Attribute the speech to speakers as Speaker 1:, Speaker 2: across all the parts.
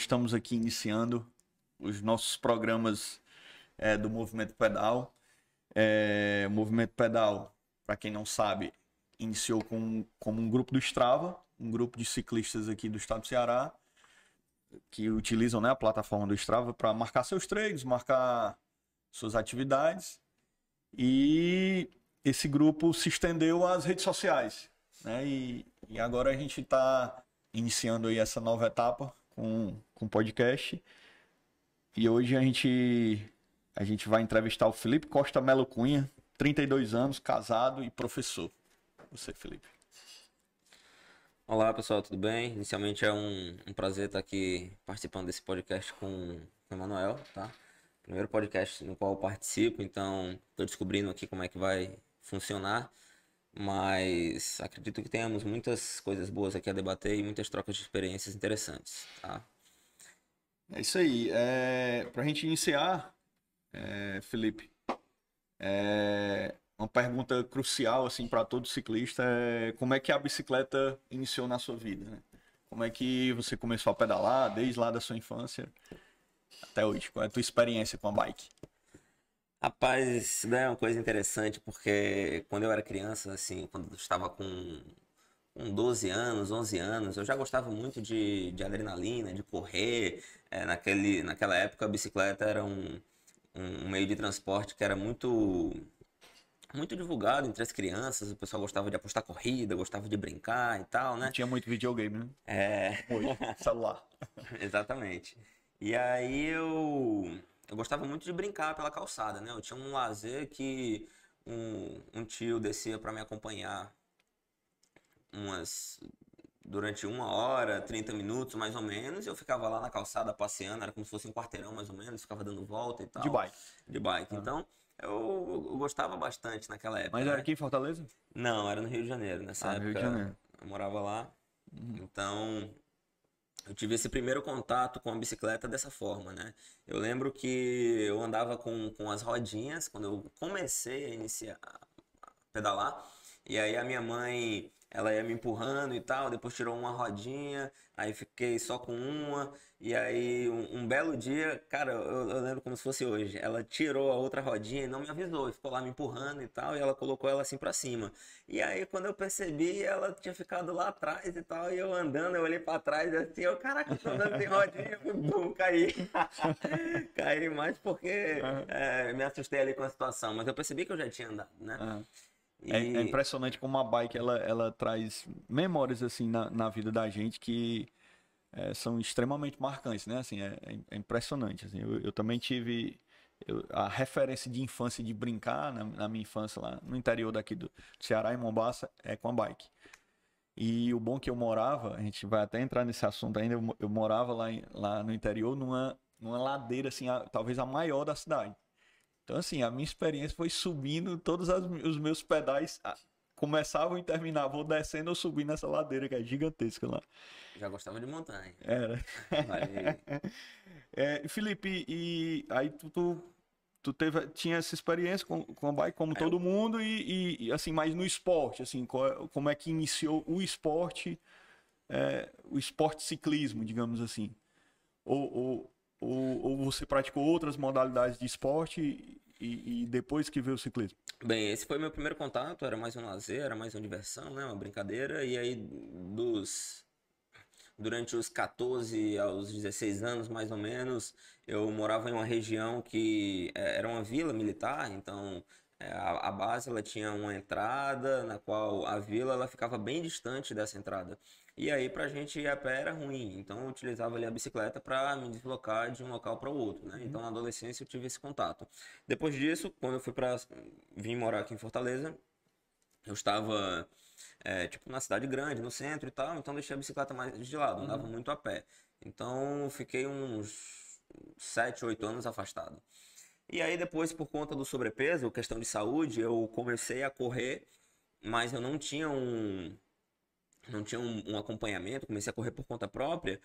Speaker 1: estamos aqui iniciando os nossos programas do Movimento Pedal. O Movimento Pedal, para quem não sabe, iniciou como um grupo do Strava, um grupo de ciclistas aqui do estado do Ceará, que utilizam, né, a plataforma do Strava para marcar seus treinos, marcar suas atividades. E esse grupo se estendeu às redes sociais, né? E agora a gente está iniciando aí essa nova etapa com o podcast. E hoje a gente vai entrevistar o Felipe Costa Melo Cunha, 32 anos, casado e professor. Você, Felipe.
Speaker 2: Olá, pessoal, tudo bem? Inicialmente é um prazer estar aqui participando desse podcast com o Emanuel, tá? Primeiro podcast no qual eu participo, então estou descobrindo aqui como é que vai funcionar, mas acredito que tenhamos muitas coisas boas aqui a debater e muitas trocas de experiências interessantes, tá?
Speaker 1: É isso aí. Para a gente iniciar, Felipe, uma pergunta crucial assim para todo ciclista é como é que a bicicleta iniciou na sua vida, né? Como é que você começou a pedalar desde lá da sua infância até hoje? Qual é a tua experiência com a bike?
Speaker 2: Rapaz, isso daí é uma coisa interessante, porque quando eu era criança, assim, quando eu estava com 12 anos, 11 anos, eu já gostava muito de adrenalina, de correr. Naquela época a bicicleta era um meio de transporte que era muito divulgado entre as crianças. O pessoal gostava de apostar corrida, gostava de brincar e tal,
Speaker 1: Não
Speaker 2: né?
Speaker 1: tinha muito videogame, né?
Speaker 2: É,
Speaker 1: Hoje, celular.
Speaker 2: exatamente. E aí eu gostava muito de brincar pela calçada, né? Eu tinha um lazer que um tio descia para me acompanhar durante 1 hora, 30 minutos mais ou menos. Eu ficava lá na calçada passeando, era como se fosse um quarteirão mais ou menos, ficava dando volta e
Speaker 1: De
Speaker 2: tal.
Speaker 1: bike.
Speaker 2: De bike.
Speaker 1: Ah.
Speaker 2: Então eu gostava bastante naquela época,
Speaker 1: Mas era
Speaker 2: né?
Speaker 1: aqui em Fortaleza?
Speaker 2: Não, era no Rio de Janeiro. Nessa
Speaker 1: No Rio de
Speaker 2: época
Speaker 1: Janeiro.
Speaker 2: eu morava lá. Então eu tive esse primeiro contato com a bicicleta dessa forma, né? Eu lembro que eu andava com as rodinhas quando eu comecei a iniciar a pedalar. E aí a minha mãe, ela ia me empurrando e tal, depois tirou uma rodinha, aí fiquei só com uma. E aí um belo dia, cara, eu lembro como se fosse hoje, ela tirou a outra rodinha e não me avisou, e ficou lá me empurrando e tal, e ela colocou ela assim pra cima. E aí quando eu percebi, ela tinha ficado lá atrás e tal, e eu andando, eu olhei pra trás assim, eu, caraca, eu tô andando sem rodinha, bum, caí. Caí mais porque me assustei ali com a situação, mas eu percebi que eu já tinha andado, né?
Speaker 1: Ah. É
Speaker 2: E
Speaker 1: impressionante como a bike ela traz memórias assim na vida da gente que são extremamente marcantes, né? Assim, é impressionante. Assim, eu também tive a referência de infância de brincar na minha infância lá no interior daqui do Ceará, em Mombaça, é com a bike. E o bom que eu morava, a gente vai até entrar nesse assunto ainda, eu morava lá no interior numa ladeira assim, talvez a maior da cidade. Então, assim, a minha experiência foi subindo todos os meus pedais, começavam e terminavam, ou descendo ou subindo essa ladeira que é gigantesca lá.
Speaker 2: já gostava de montanha.
Speaker 1: Era.
Speaker 2: Aí,
Speaker 1: Felipe, e aí tu tinha essa experiência com a bike como
Speaker 2: aí eu,
Speaker 1: todo mundo e, assim, mas no esporte, assim, como é que iniciou o esporte ciclismo, digamos assim? Ou, ou você praticou outras modalidades de esporte e depois que veio o ciclismo?
Speaker 2: bem, esse foi meu primeiro contato, era mais um lazer, era mais uma diversão, né, uma brincadeira. E aí durante os 14 aos 16 anos, mais ou menos, eu morava em uma região que era uma vila militar, então a base ela tinha uma entrada na qual a vila ela ficava bem distante dessa entrada. E aí pra gente ir a pé era ruim, então eu utilizava ali a bicicleta para me deslocar de um local para o outro, né? Então na adolescência eu tive esse contato. Depois disso, quando eu vim morar aqui em Fortaleza, eu estava tipo na cidade grande, no centro e tal, então deixei a bicicleta mais de lado, andava muito a pé. Então fiquei uns 7, 8 anos afastado. E aí depois, por conta do sobrepeso, questão de saúde, eu comecei a correr, mas eu não tinha um acompanhamento, comecei a correr por conta própria,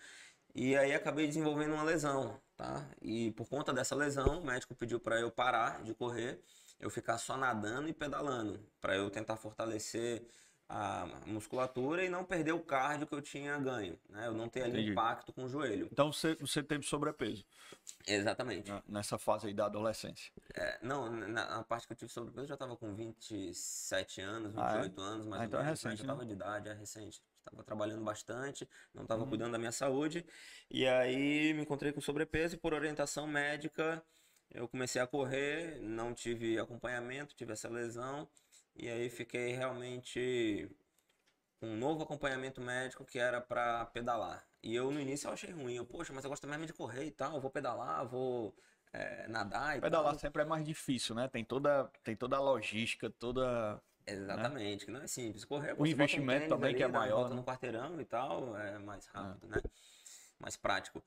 Speaker 2: e aí acabei desenvolvendo uma lesão, tá? E por conta dessa lesão, o médico pediu para eu parar de correr, eu ficar só nadando e pedalando, para eu tentar fortalecer a musculatura e não perder o cardio que eu tinha ganho, né? Eu não ter ali
Speaker 1: Entendi.
Speaker 2: impacto com o joelho.
Speaker 1: Então você teve sobrepeso
Speaker 2: Exatamente.
Speaker 1: nessa fase aí da adolescência.
Speaker 2: Não, na parte que eu tive sobrepeso, eu já estava com 27 anos,
Speaker 1: Ah, é?
Speaker 2: 28 anos, mais ou
Speaker 1: Então é
Speaker 2: menos, né?
Speaker 1: recente,
Speaker 2: Já
Speaker 1: né?
Speaker 2: estava de idade, é recente. Estava trabalhando bastante, não estava
Speaker 1: Uhum.
Speaker 2: cuidando da minha saúde. E aí me encontrei com sobrepeso e por orientação médica eu comecei a correr, não tive acompanhamento, tive essa lesão. E aí fiquei realmente com um novo acompanhamento médico que era para pedalar. E eu no início eu achei ruim. Eu, poxa, mas eu gosto mesmo de correr e tal, eu vou pedalar, vou nadar e
Speaker 1: Pedalar
Speaker 2: tal.
Speaker 1: sempre é mais difícil, né? Tem toda a logística, toda, né?
Speaker 2: Exatamente, que não é simples. Correr,
Speaker 1: O
Speaker 2: você bota um
Speaker 1: investimento
Speaker 2: tênis
Speaker 1: também que é
Speaker 2: ali, dá uma
Speaker 1: maior,
Speaker 2: volta
Speaker 1: né?
Speaker 2: no quarteirão e tal, é mais
Speaker 1: É.
Speaker 2: rápido, né? Mais prático.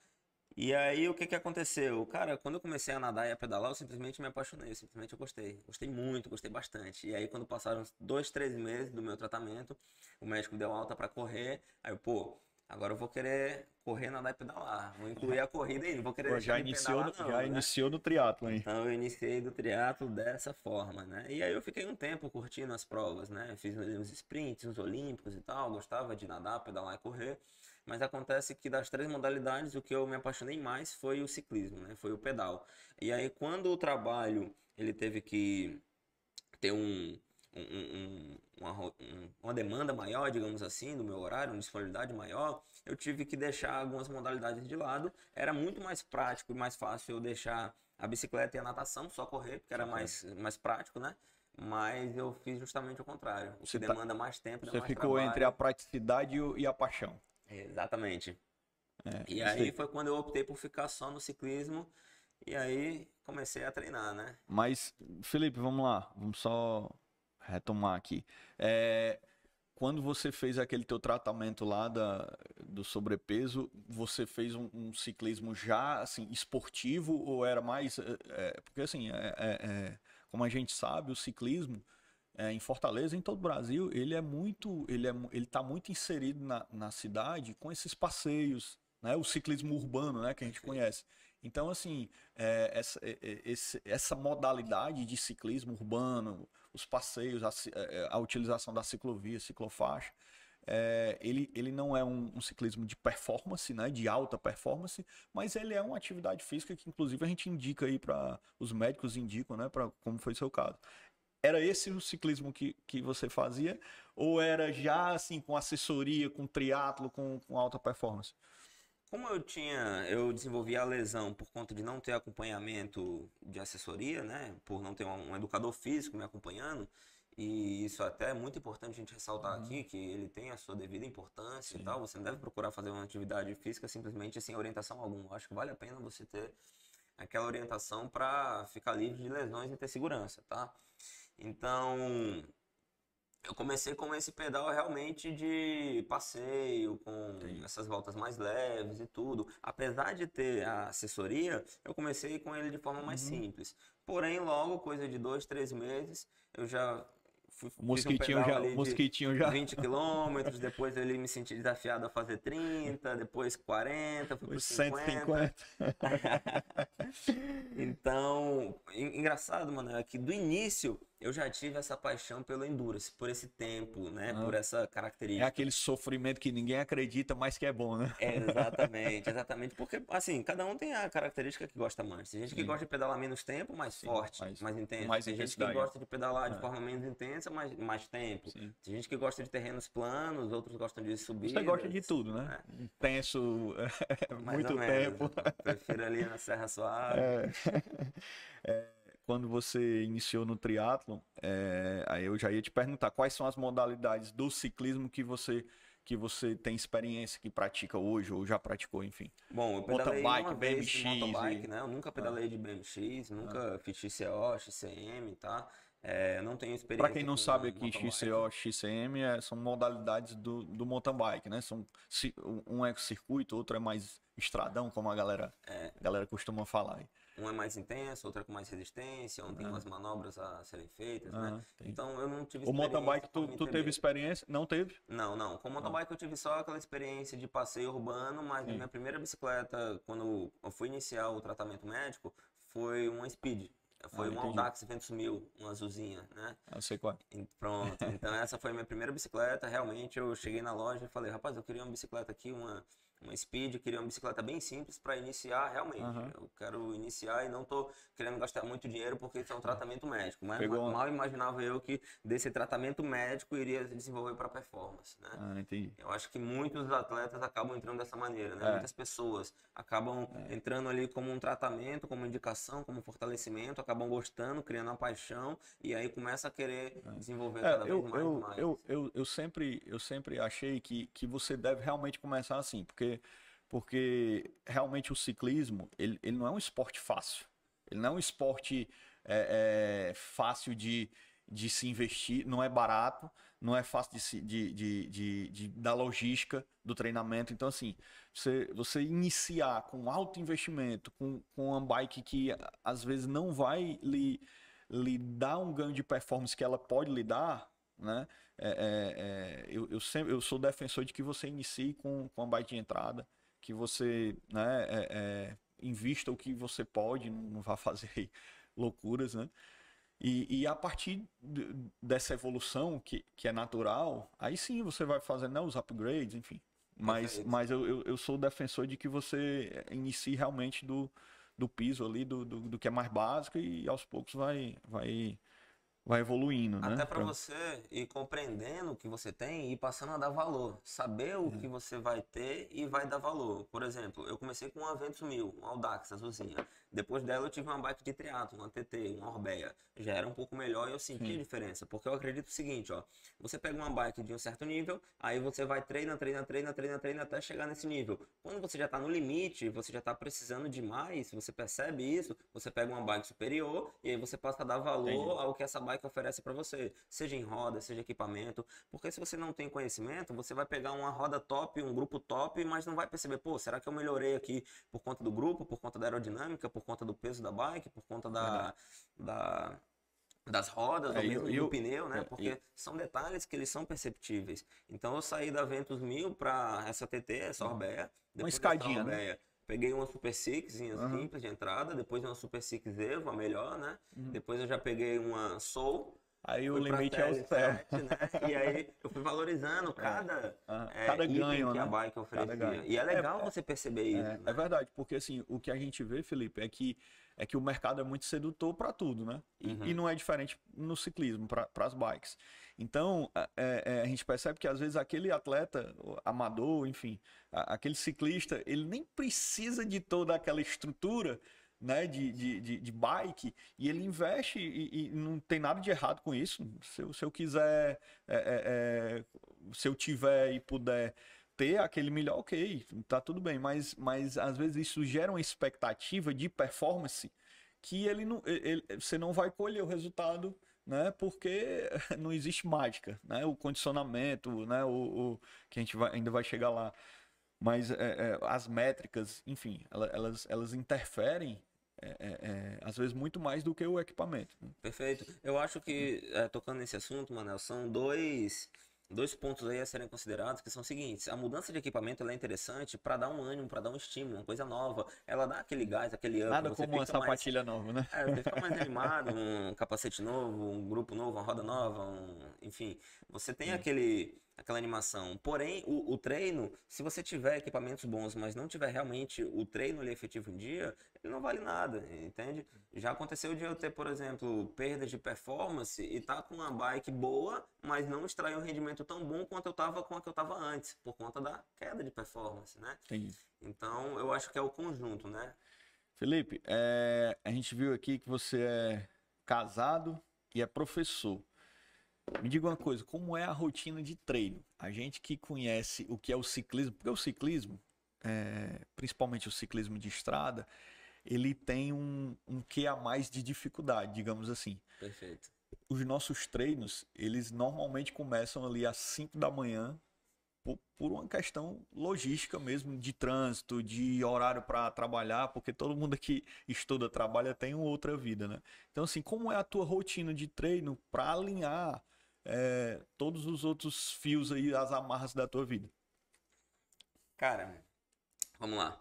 Speaker 2: E aí, o que que aconteceu? Cara, quando eu comecei a nadar e a pedalar, eu simplesmente me apaixonei, simplesmente eu gostei. Gostei muito, gostei bastante. E aí, quando passaram uns 2, 3 meses do meu tratamento, o médico deu alta pra correr. Aí eu, pô, agora eu vou querer correr, nadar e pedalar. Vou incluir a corrida aí, não vou querer
Speaker 1: Pô,
Speaker 2: deixar
Speaker 1: já
Speaker 2: de
Speaker 1: iniciou,
Speaker 2: pedalar
Speaker 1: já
Speaker 2: não, né?
Speaker 1: iniciou no triatlo aí.
Speaker 2: Então eu iniciei do triatlo dessa forma, né? E aí eu fiquei um tempo curtindo as provas, né? Fiz uns sprints, uns olímpicos e tal, gostava de nadar, pedalar e correr. Mas acontece que das 3 modalidades, o que eu me apaixonei mais foi o ciclismo, né? Foi o pedal. E aí quando o trabalho ele teve que ter uma demanda maior, digamos assim, do meu horário, uma disponibilidade maior, eu tive que deixar algumas modalidades de lado. Era muito mais prático e mais fácil eu deixar a bicicleta e a natação, só correr, porque era mais prático, né? Mas eu fiz justamente o contrário. O que
Speaker 1: Você, tá,
Speaker 2: demanda mais tempo, dá
Speaker 1: você
Speaker 2: mais
Speaker 1: ficou entre a
Speaker 2: trabalho.
Speaker 1: praticidade e a paixão.
Speaker 2: Exatamente. E
Speaker 1: Isso
Speaker 2: aí
Speaker 1: aí.
Speaker 2: foi quando eu optei por ficar só no ciclismo e aí comecei a treinar, né?
Speaker 1: Mas, Felipe, vamos lá. Vamos só retomar aqui. É, quando você fez aquele teu tratamento lá do sobrepeso, você fez um ciclismo já, assim, esportivo ou era mais... porque, assim, como a gente sabe, o ciclismo em Fortaleza, em todo o Brasil, ele tá muito inserido na cidade com esses passeios, né? O ciclismo urbano, né? Que a gente
Speaker 2: Perfeito.
Speaker 1: conhece. Então, assim, essa modalidade de ciclismo urbano, os passeios, a utilização da ciclovia, ciclofaixa, ele não é um ciclismo de performance, né, de alta performance, mas ele é uma atividade física que, inclusive, a gente indica aí para os médicos indicam, né, para como foi seu caso. Era esse o ciclismo que você fazia? Ou era já assim, com assessoria, com triatlo, com alta performance?
Speaker 2: Como eu desenvolvi a lesão por conta de não ter acompanhamento de assessoria, né? Por não ter um educador físico me acompanhando, e isso até é muito importante a gente ressaltar
Speaker 1: Uhum.
Speaker 2: aqui, que ele tem a sua devida importância e
Speaker 1: Sim.
Speaker 2: tal. Você não deve procurar fazer uma atividade física simplesmente sem orientação alguma. Eu acho que vale a pena você ter aquela orientação para ficar livre de lesões e ter segurança, tá? Então, eu comecei com esse pedal realmente de passeio, com
Speaker 1: Entendi.
Speaker 2: essas voltas mais leves e tudo. Apesar de ter a assessoria, eu comecei com ele de forma mais
Speaker 1: Uhum.
Speaker 2: simples. Porém, logo, coisa de 2, 3 meses, eu já
Speaker 1: O
Speaker 2: fiz um
Speaker 1: mosquitinho
Speaker 2: pedal
Speaker 1: já, o
Speaker 2: ali de
Speaker 1: mosquitinho já
Speaker 2: 20 quilômetros, depois ele me senti desafiado a fazer 30, depois 40, fui para
Speaker 1: os
Speaker 2: 50.
Speaker 1: 150.
Speaker 2: Então, engraçado, mano, é que do início eu já tive essa paixão pelo endurance, por esse tempo, né, por
Speaker 1: Aham.
Speaker 2: essa
Speaker 1: É
Speaker 2: característica.
Speaker 1: aquele sofrimento que ninguém acredita, mas que é bom, né?
Speaker 2: Exatamente, exatamente, porque assim, cada um tem a característica que gosta mais. Tem gente que
Speaker 1: Sim,
Speaker 2: gosta de pedalar menos tempo, mais
Speaker 1: sim,
Speaker 2: forte,
Speaker 1: mas
Speaker 2: mais
Speaker 1: com
Speaker 2: intenso.
Speaker 1: mais
Speaker 2: Tem gente que
Speaker 1: intensidade.
Speaker 2: gosta de pedalar de
Speaker 1: É,
Speaker 2: forma menos intensa, mas mais tempo.
Speaker 1: sim.
Speaker 2: Tem gente que gosta de terrenos planos, outros gostam de
Speaker 1: Você gosta de
Speaker 2: subidas,
Speaker 1: tudo, né?
Speaker 2: né?
Speaker 1: Intenso,
Speaker 2: Mais ou
Speaker 1: muito
Speaker 2: menos.
Speaker 1: tempo.
Speaker 2: Eu prefiro ali na Serra Suave.
Speaker 1: É. Quando você iniciou no triatlo, aí eu já ia te perguntar quais são as modalidades do ciclismo que você tem experiência, que pratica hoje ou já praticou, enfim.
Speaker 2: Bom, eu
Speaker 1: Mountain
Speaker 2: pedalei uma
Speaker 1: bike,
Speaker 2: vez de
Speaker 1: BMX
Speaker 2: motobike,
Speaker 1: e...
Speaker 2: né? Eu nunca
Speaker 1: Ah,
Speaker 2: pedalei de BMX,
Speaker 1: ah.
Speaker 2: nunca fiz XCO, XCM, tá? Eu não tenho
Speaker 1: Para quem
Speaker 2: experiência
Speaker 1: não
Speaker 2: com
Speaker 1: sabe aqui,
Speaker 2: mountain bike.
Speaker 1: XCO, XCM são modalidades do mountain bike, né? Um é circuito, outro é mais estradão, como a galera costuma falar aí.
Speaker 2: Um é mais intenso, outro é com mais resistência, um tem umas manobras a serem feitas, né?
Speaker 1: Tem.
Speaker 2: Então eu não tive
Speaker 1: O mountain
Speaker 2: experiência
Speaker 1: bike,
Speaker 2: com
Speaker 1: tu, tu teve
Speaker 2: MTB.
Speaker 1: experiência? Não teve?
Speaker 2: Não, não. Com mountain
Speaker 1: Não.
Speaker 2: bike eu tive só aquela experiência de passeio urbano, mas a
Speaker 1: Sim.
Speaker 2: minha primeira bicicleta, quando eu fui iniciar o tratamento médico, foi uma Speed. Foi uma
Speaker 1: entendi.
Speaker 2: Audax Ventus 1000, uma azulzinha, né?
Speaker 1: Eu sei qual é.
Speaker 2: Pronto, então essa foi a minha primeira bicicleta. Realmente eu cheguei na loja e falei, rapaz, eu queria uma bicicleta aqui, uma Speed, eu queria uma bicicleta bem simples para iniciar realmente.
Speaker 1: Aham.
Speaker 2: Eu quero iniciar e não tô querendo gastar muito dinheiro porque isso é um tratamento médico. Mas
Speaker 1: Pegou uma...
Speaker 2: mal imaginava eu que desse tratamento médico iria se desenvolver para performance, né?
Speaker 1: Ah, entendi.
Speaker 2: Eu acho que muitos atletas acabam entrando dessa maneira, né?
Speaker 1: É,
Speaker 2: Muitas pessoas acabam entrando ali como um tratamento, como indicação, como fortalecimento, acabam gostando, criando uma paixão e aí começa a querer desenvolver cada vez mais e mais.
Speaker 1: eu sempre achei que você deve realmente começar assim, porque realmente o ciclismo, ele não é um esporte fácil. Ele não é um esporte fácil de se investir, não é barato, não é fácil da logística do treinamento. Então, assim, você iniciar com alto investimento, com uma bike que às vezes não vai lhe dar um ganho de performance que ela pode lhe dar, né? Eu sou defensor de que você inicie com a bike de entrada, que você, né, invista o que você pode, não vá fazer loucuras, né? E a partir dessa evolução que é natural, aí sim você vai fazendo, né, os upgrades, enfim.
Speaker 2: Perfeito.
Speaker 1: Mas eu sou defensor de que você inicie realmente do piso ali, do que é mais básico e aos poucos vai evoluindo,
Speaker 2: Até
Speaker 1: né?
Speaker 2: para você ir compreendendo o que você tem e passando a dar valor. Saber o que você vai ter e vai dar valor. Por exemplo, eu comecei com uma Ventus 1000, uma Audax azulzinha. Depois dela eu tive uma bike de triatlo, uma TT, uma Orbea. Já era um pouco melhor e eu senti a
Speaker 1: Sim,
Speaker 2: diferença. Porque eu acredito o seguinte, ó. Você pega uma bike de um certo nível, aí você vai treina até chegar nesse nível. Quando você já está no limite, você já está precisando de mais, você percebe isso, você pega uma bike superior e aí você passa a dar
Speaker 1: entendi.
Speaker 2: valor ao que essa bike oferece para você, seja em roda, seja equipamento, porque se você não tem conhecimento, você vai pegar uma roda top, um grupo top, mas não vai perceber, pô, será que eu melhorei aqui por conta do grupo, por conta da aerodinâmica, por conta do peso da bike, por conta
Speaker 1: Verdade.
Speaker 2: da das rodas ou
Speaker 1: É,
Speaker 2: mesmo do
Speaker 1: eu,
Speaker 2: pneu, né? Porque são detalhes que eles são perceptíveis. Então eu saí da Ventus 1000 para essa TT, essa Orbea.
Speaker 1: uma
Speaker 2: Depois dessa
Speaker 1: escadinha, né?
Speaker 2: Orbea, peguei uma Super Sixzinha
Speaker 1: Aham.
Speaker 2: simples de entrada, depois uma Super Six Evo, a melhor, né? Depois eu já peguei uma Soul,
Speaker 1: Aí o
Speaker 2: fui para
Speaker 1: limite é o
Speaker 2: série
Speaker 1: céu.
Speaker 2: 7, né? E aí eu fui valorizando cada
Speaker 1: Cada
Speaker 2: item
Speaker 1: ganho,
Speaker 2: que a
Speaker 1: né?
Speaker 2: bike
Speaker 1: Cada
Speaker 2: oferecia.
Speaker 1: ganho.
Speaker 2: E é legal você perceber isso,
Speaker 1: É
Speaker 2: né?
Speaker 1: verdade, porque assim, o que a gente vê, Felipe, é que o mercado é muito sedutor para tudo, né? E
Speaker 2: Uhum.
Speaker 1: não é diferente no ciclismo, para as bikes. Então, a gente percebe que às vezes aquele atleta, o amador, enfim, aquele ciclista, ele nem precisa de toda aquela estrutura, né, de bike, e ele investe e não tem nada de errado com isso. Se eu quiser, se eu tiver e puder ter aquele melhor, ok, tá tudo bem, mas às vezes isso gera uma expectativa de performance que você não vai colher o resultado, né? Porque não existe mágica, né? O condicionamento, né? Que a gente ainda vai chegar lá, mas as métricas, enfim, elas interferem às vezes muito mais do que o equipamento, né?
Speaker 2: Perfeito. Eu acho que, tocando nesse assunto, Manel, são dois pontos aí a serem considerados, que são os seguintes. A mudança de equipamento ela é interessante para dar um ânimo, para dar um estímulo, uma coisa nova. Ela dá aquele gás, aquele up,
Speaker 1: Nada
Speaker 2: você
Speaker 1: como uma
Speaker 2: fica mais
Speaker 1: sapatilha nova, né?
Speaker 2: você fica mais animado, um capacete novo, um grupo novo, uma roda nova, enfim, você tem
Speaker 1: Sim.
Speaker 2: aquela animação. Porém, o treino, se você tiver equipamentos bons, mas não tiver realmente o treino ali efetivo em dia, ele não vale nada, entende? Já aconteceu de eu ter, por exemplo, perdas de performance e tá com uma bike boa, mas não extrair um rendimento tão bom quanto eu tava com a que eu tava antes, por conta da queda de performance, né?
Speaker 1: Entendi.
Speaker 2: Então, eu acho que é o conjunto, né?
Speaker 1: Felipe, a gente viu aqui que você é casado e é professor. Me diga uma coisa, como é a rotina de treino? A gente que conhece o que é o ciclismo, porque o ciclismo, principalmente o ciclismo de estrada, ele tem um quê a mais de dificuldade, digamos assim.
Speaker 2: Perfeito.
Speaker 1: Os nossos treinos, eles normalmente começam ali às 5 da manhã, por uma questão logística mesmo, de trânsito, de horário para trabalhar, porque todo mundo que estuda, trabalha, tem uma outra vida, né? Então, assim, como é a tua rotina de treino para alinhar todos os outros fios aí, as amarras da tua vida?
Speaker 2: Cara, vamos lá.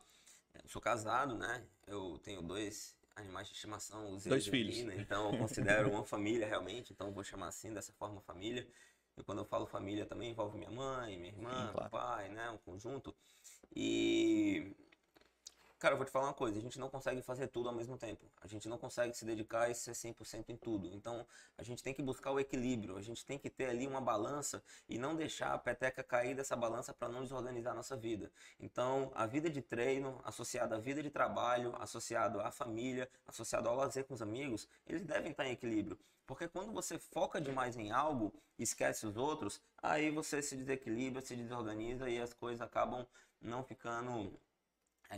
Speaker 2: Eu sou casado, né? Eu tenho dois animais de estimação, usei
Speaker 1: 2 filhos.
Speaker 2: né? Então eu considero uma família realmente, então eu vou chamar assim, dessa forma, família. E quando eu falo família também envolve minha mãe, minha
Speaker 1: Sim,
Speaker 2: irmã, meu
Speaker 1: claro.
Speaker 2: pai, né? Um conjunto. E cara, eu vou te falar uma coisa, a gente não consegue fazer tudo ao mesmo tempo. A gente não consegue se dedicar e ser 100% em tudo. Então, a gente tem que buscar o equilíbrio, a gente tem que ter ali uma balança e não deixar a peteca cair dessa balança para não desorganizar a nossa vida. Então, a vida de treino, associada à vida de trabalho, associado à família, associado ao lazer com os amigos, eles devem estar em equilíbrio. Porque quando você foca demais em algo e esquece os outros, aí você se desequilibra, se desorganiza e as coisas acabam não ficando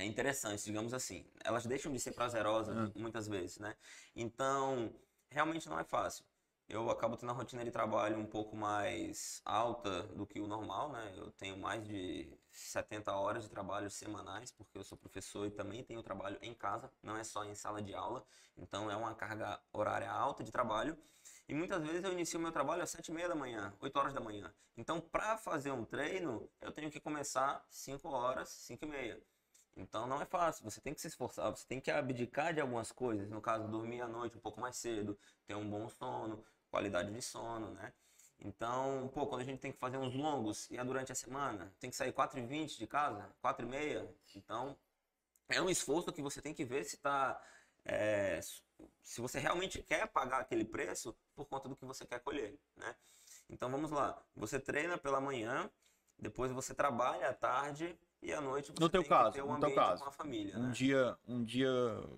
Speaker 2: interessantes, digamos assim. Elas deixam de ser prazerosas
Speaker 1: Ah,
Speaker 2: muitas vezes, né? Então, realmente não é fácil. Eu acabo tendo uma rotina de trabalho um pouco mais alta do que o normal, né? Eu tenho mais de 70 horas de trabalho semanais, porque eu sou professor e também tenho trabalho em casa, não é só em sala de aula. Então, é uma carga horária alta de trabalho. E muitas vezes eu inicio meu trabalho às 7h30 da manhã, 8 horas da manhã. Então, para fazer um treino, eu tenho que começar 5 horas, 5h30. Então não é fácil, você tem que se esforçar, você tem que abdicar de algumas coisas, no caso, dormir à noite um pouco mais cedo, ter um bom sono, qualidade de sono, né? Então, pô, quando a gente tem que fazer uns longos e é durante a semana, tem que sair 4h20 de casa, 4h30, então é um esforço que você tem que ver se tá, é, se você realmente quer pagar aquele preço por conta do que você quer colher, né? Então vamos lá, você treina pela manhã, depois você trabalha à tarde e à noite
Speaker 1: No
Speaker 2: você
Speaker 1: teu
Speaker 2: tem que ter
Speaker 1: caso,
Speaker 2: um
Speaker 1: no teu
Speaker 2: ambiente com
Speaker 1: caso,
Speaker 2: a família,
Speaker 1: um
Speaker 2: né?
Speaker 1: dia, um dia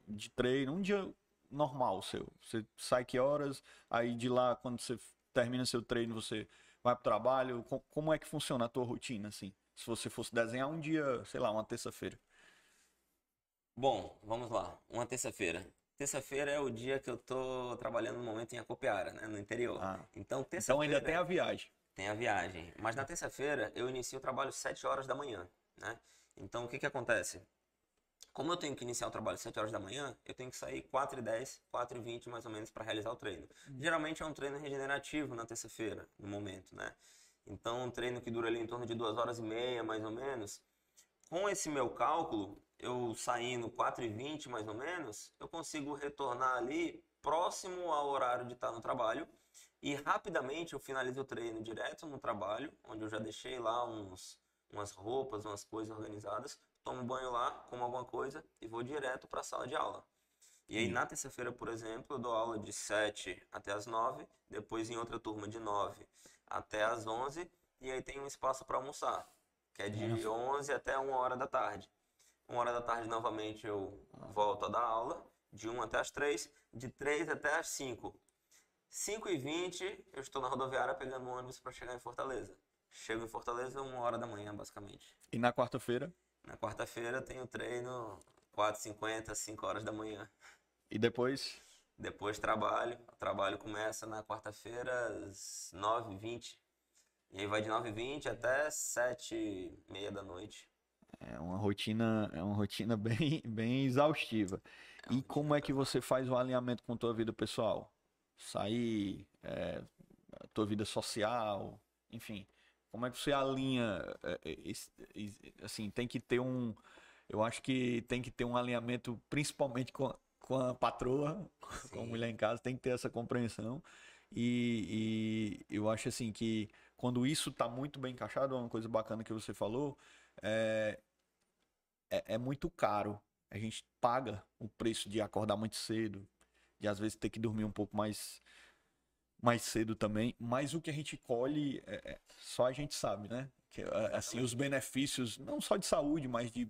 Speaker 1: de treino, um dia normal seu. Você sai que horas? Aí de lá, quando você termina seu treino, você vai pro trabalho. Como é que funciona a tua rotina, assim? Se você fosse desenhar um dia, sei lá, uma terça-feira.
Speaker 2: Bom, vamos lá. Uma terça-feira. Terça-feira é o dia que eu tô trabalhando no momento em Acopiara, né, no interior.
Speaker 1: Ah,
Speaker 2: Então,
Speaker 1: então ainda tem
Speaker 2: terça-feira
Speaker 1: a viagem.
Speaker 2: tem a viagem. Mas na terça-feira eu inicio o trabalho às 7 horas da manhã, né? Então, o que que acontece? Como eu tenho que iniciar o trabalho às 7 horas da manhã, eu tenho que sair 4h10, 4h20 mais ou menos para realizar o treino. Geralmente é um treino regenerativo na terça-feira, no momento, né? Então, um treino que dura ali em torno de 2h30, mais ou menos. Com esse meu cálculo, eu saindo 4h20 mais ou menos, eu consigo retornar ali próximo ao horário de estar no trabalho e rapidamente eu finalizo o treino direto no trabalho, onde eu já deixei lá umas roupas, umas coisas organizadas, tomo banho lá, como alguma coisa e vou direto para a sala de aula. E aí
Speaker 1: Sim.
Speaker 2: na terça-feira, por exemplo, eu dou aula de 7 até as 9, depois em outra turma de 9 até as 11 e aí tem um espaço para almoçar, que é de 11 até 1h da tarde. 1h da tarde novamente eu volto a dar aula, de 1 até as 3, de 3 até as 5. 5h20 eu estou na rodoviária pegando um ônibus para chegar em Fortaleza. Chego em Fortaleza 1h da manhã, basicamente.
Speaker 1: E na quarta-feira?
Speaker 2: Na quarta-feira tenho treino 4h50, 5 horas da manhã.
Speaker 1: E depois?
Speaker 2: Depois trabalho. O trabalho começa na quarta-feira às 9h20. E aí vai de 9h20 até 7h30 da noite.
Speaker 1: É uma rotina bem, bem exaustiva.
Speaker 2: É uma
Speaker 1: E como
Speaker 2: rotina
Speaker 1: é que
Speaker 2: pesada.
Speaker 1: você faz o alinhamento com tua vida pessoal? Sair, a tua vida social, enfim. Como é que você alinha, assim, tem que ter eu acho que tem que ter um alinhamento principalmente com a patroa, com a
Speaker 2: Sim.
Speaker 1: mulher em casa, tem que ter essa compreensão. E eu acho assim que quando isso está muito bem encaixado, é uma coisa bacana que você falou, é, é muito caro. A gente paga o preço de acordar muito cedo, de às vezes ter que dormir um pouco mais cedo também, mas o que a gente colhe só a gente sabe, né? Que, assim, os
Speaker 2: Exatamente.
Speaker 1: benefícios, não só de saúde, mas de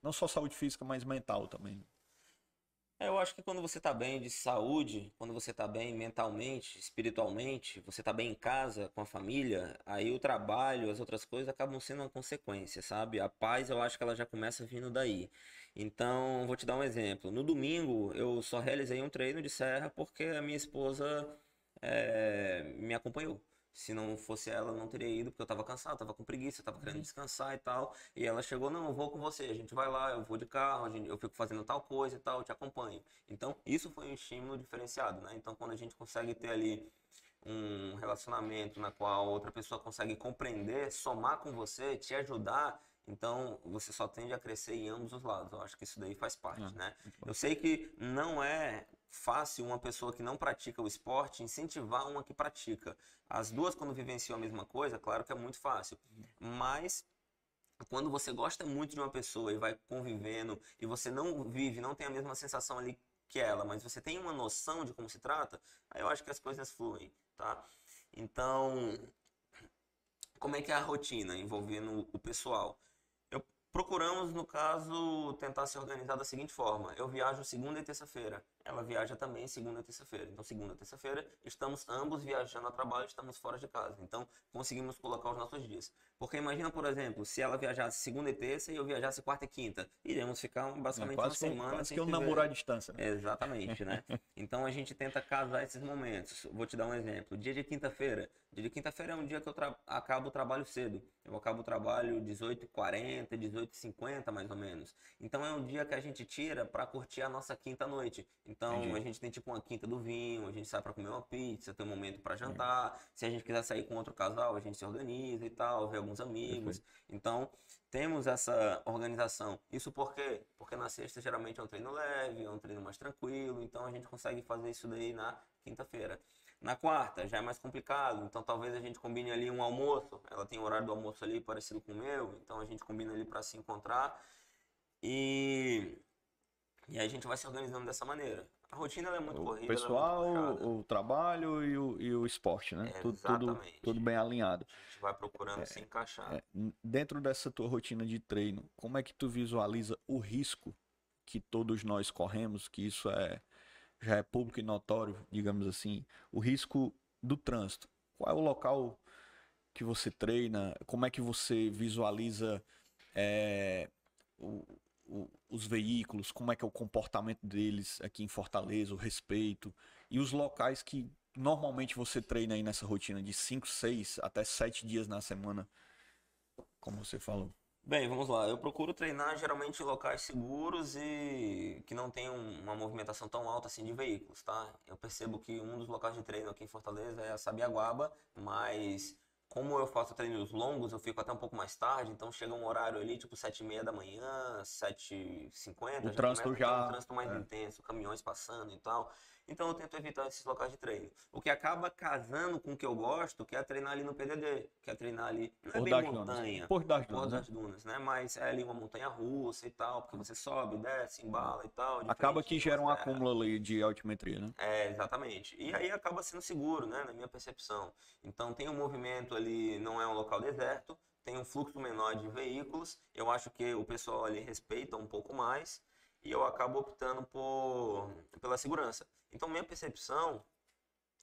Speaker 1: não só saúde física, mas mental também.
Speaker 2: Eu acho que quando você tá bem de saúde, quando você tá bem mentalmente, espiritualmente, você tá bem em casa, com a família, aí o trabalho, as outras coisas acabam sendo uma consequência, sabe? A paz eu acho que ela já começa vindo daí. Então, vou te dar um exemplo. No domingo, eu só realizei um treino de serra porque a minha esposa me acompanhou. Se não fosse ela, eu não teria ido, porque eu tava cansado, tava com preguiça, tava querendo descansar e tal. E ela chegou, não, eu vou com você, a gente vai lá, eu vou de carro, eu fico fazendo tal coisa e tal, eu te acompanho. Então, isso foi um estímulo diferenciado, né? Então, quando a gente consegue ter ali um relacionamento na qual outra pessoa consegue compreender, somar com você, te ajudar, Então, você só tende a crescer em ambos os lados. Eu acho que isso daí faz parte, né? Eu sei que não é fácil uma pessoa que não pratica o esporte incentivar uma que pratica. As duas, quando vivenciam a mesma coisa, claro que é muito fácil. Mas quando você gosta muito de uma pessoa e vai convivendo e você não vive, não tem a mesma sensação ali que ela, mas você tem uma noção de como se trata, aí eu acho que as coisas fluem, tá? Então, como é que é a rotina envolvendo o pessoal? Procuramos, no caso, tentar se organizar da seguinte forma: eu viajo segunda e terça-feira, ela viaja também segunda e terça-feira. Então, segunda e terça-feira, estamos ambos viajando a trabalho, estamos fora de casa. Então, conseguimos colocar os nossos dias. Porque imagina, por exemplo, se ela viajasse segunda e terça e eu viajasse quarta e quinta, iríamos ficar basicamente uma semana
Speaker 1: quase
Speaker 2: sem
Speaker 1: que um
Speaker 2: se
Speaker 1: namoro à
Speaker 2: ver.
Speaker 1: distância, né?
Speaker 2: Exatamente, né? Então a gente tenta casar esses momentos. Vou te dar um exemplo. Dia de quinta-feira. Dia de quinta-feira é um dia que eu acabo o trabalho cedo. Eu acabo o trabalho 18h40, 18h50 mais ou menos. Então é um dia que a gente tira para curtir a nossa quinta noite. Então
Speaker 1: Entendi.
Speaker 2: a gente tem tipo uma quinta do vinho, a gente sai para comer uma pizza, tem um momento para jantar. Se a gente quiser sair com outro casal, a gente se organiza e tal, vê alguns amigos.
Speaker 1: Perfeito.
Speaker 2: Então temos essa organização. Isso por quê? Porque na sexta geralmente é um treino leve, é um treino mais tranquilo, então a gente consegue fazer isso daí na quinta-feira. Na quarta já é mais complicado, então talvez a gente combine ali um almoço. Ela tem o horário do almoço ali parecido com o meu, então a gente combina ali para se encontrar e aí a gente vai se organizando dessa maneira. A rotina ela é muito
Speaker 1: O
Speaker 2: corrida, ela é muito
Speaker 1: pessoal,
Speaker 2: puxada.
Speaker 1: o trabalho e o esporte, né? Tudo
Speaker 2: Exatamente.
Speaker 1: bem alinhado.
Speaker 2: A gente vai procurando se encaixar.
Speaker 1: Dentro dessa tua rotina de treino, como é que tu visualiza o risco que todos nós corremos, que isso já é público e notório, digamos assim, o risco do trânsito? Qual é o local que você treina? Como é que você visualiza é, o- os veículos? Como é que é o comportamento deles aqui em Fortaleza, o respeito? E os locais que normalmente você treina aí nessa rotina de 5, 6 até 7 dias na semana, como você falou?
Speaker 2: Bem, vamos lá. Eu procuro treinar geralmente em locais seguros e que não tenham uma movimentação tão alta assim de veículos, tá? Eu percebo que um dos locais de treino aqui em Fortaleza é a Sabiaguaba, mas como eu faço treinos longos, eu fico até um pouco mais tarde, então chega um horário ali, tipo 7h30 da manhã,
Speaker 1: O
Speaker 2: 7h50, já
Speaker 1: trânsito
Speaker 2: começa a ter um
Speaker 1: já.
Speaker 2: trânsito mais
Speaker 1: É,
Speaker 2: intenso, caminhões passando e tal. Então eu tento evitar esses locais de treino. O que acaba casando com o que eu gosto, que é treinar ali no PDD, que é treinar ali, não é
Speaker 1: Porto
Speaker 2: bem
Speaker 1: das Dunas.
Speaker 2: montanha,
Speaker 1: Porto
Speaker 2: o
Speaker 1: das
Speaker 2: Porto
Speaker 1: Dunas, né?
Speaker 2: das Dunas, né? Mas é ali uma montanha russa e tal, porque você sobe, desce, embala e tal,
Speaker 1: Acaba
Speaker 2: diferente
Speaker 1: que
Speaker 2: de uma
Speaker 1: gera um
Speaker 2: serra.
Speaker 1: acúmulo ali de altimetria, né?
Speaker 2: É, exatamente. E aí acaba sendo seguro, né? Na minha percepção. Então tem um movimento ali, não é um local deserto, tem um fluxo menor de veículos. Eu acho que o pessoal ali respeita um pouco mais e eu acabo optando pela segurança. Então minha percepção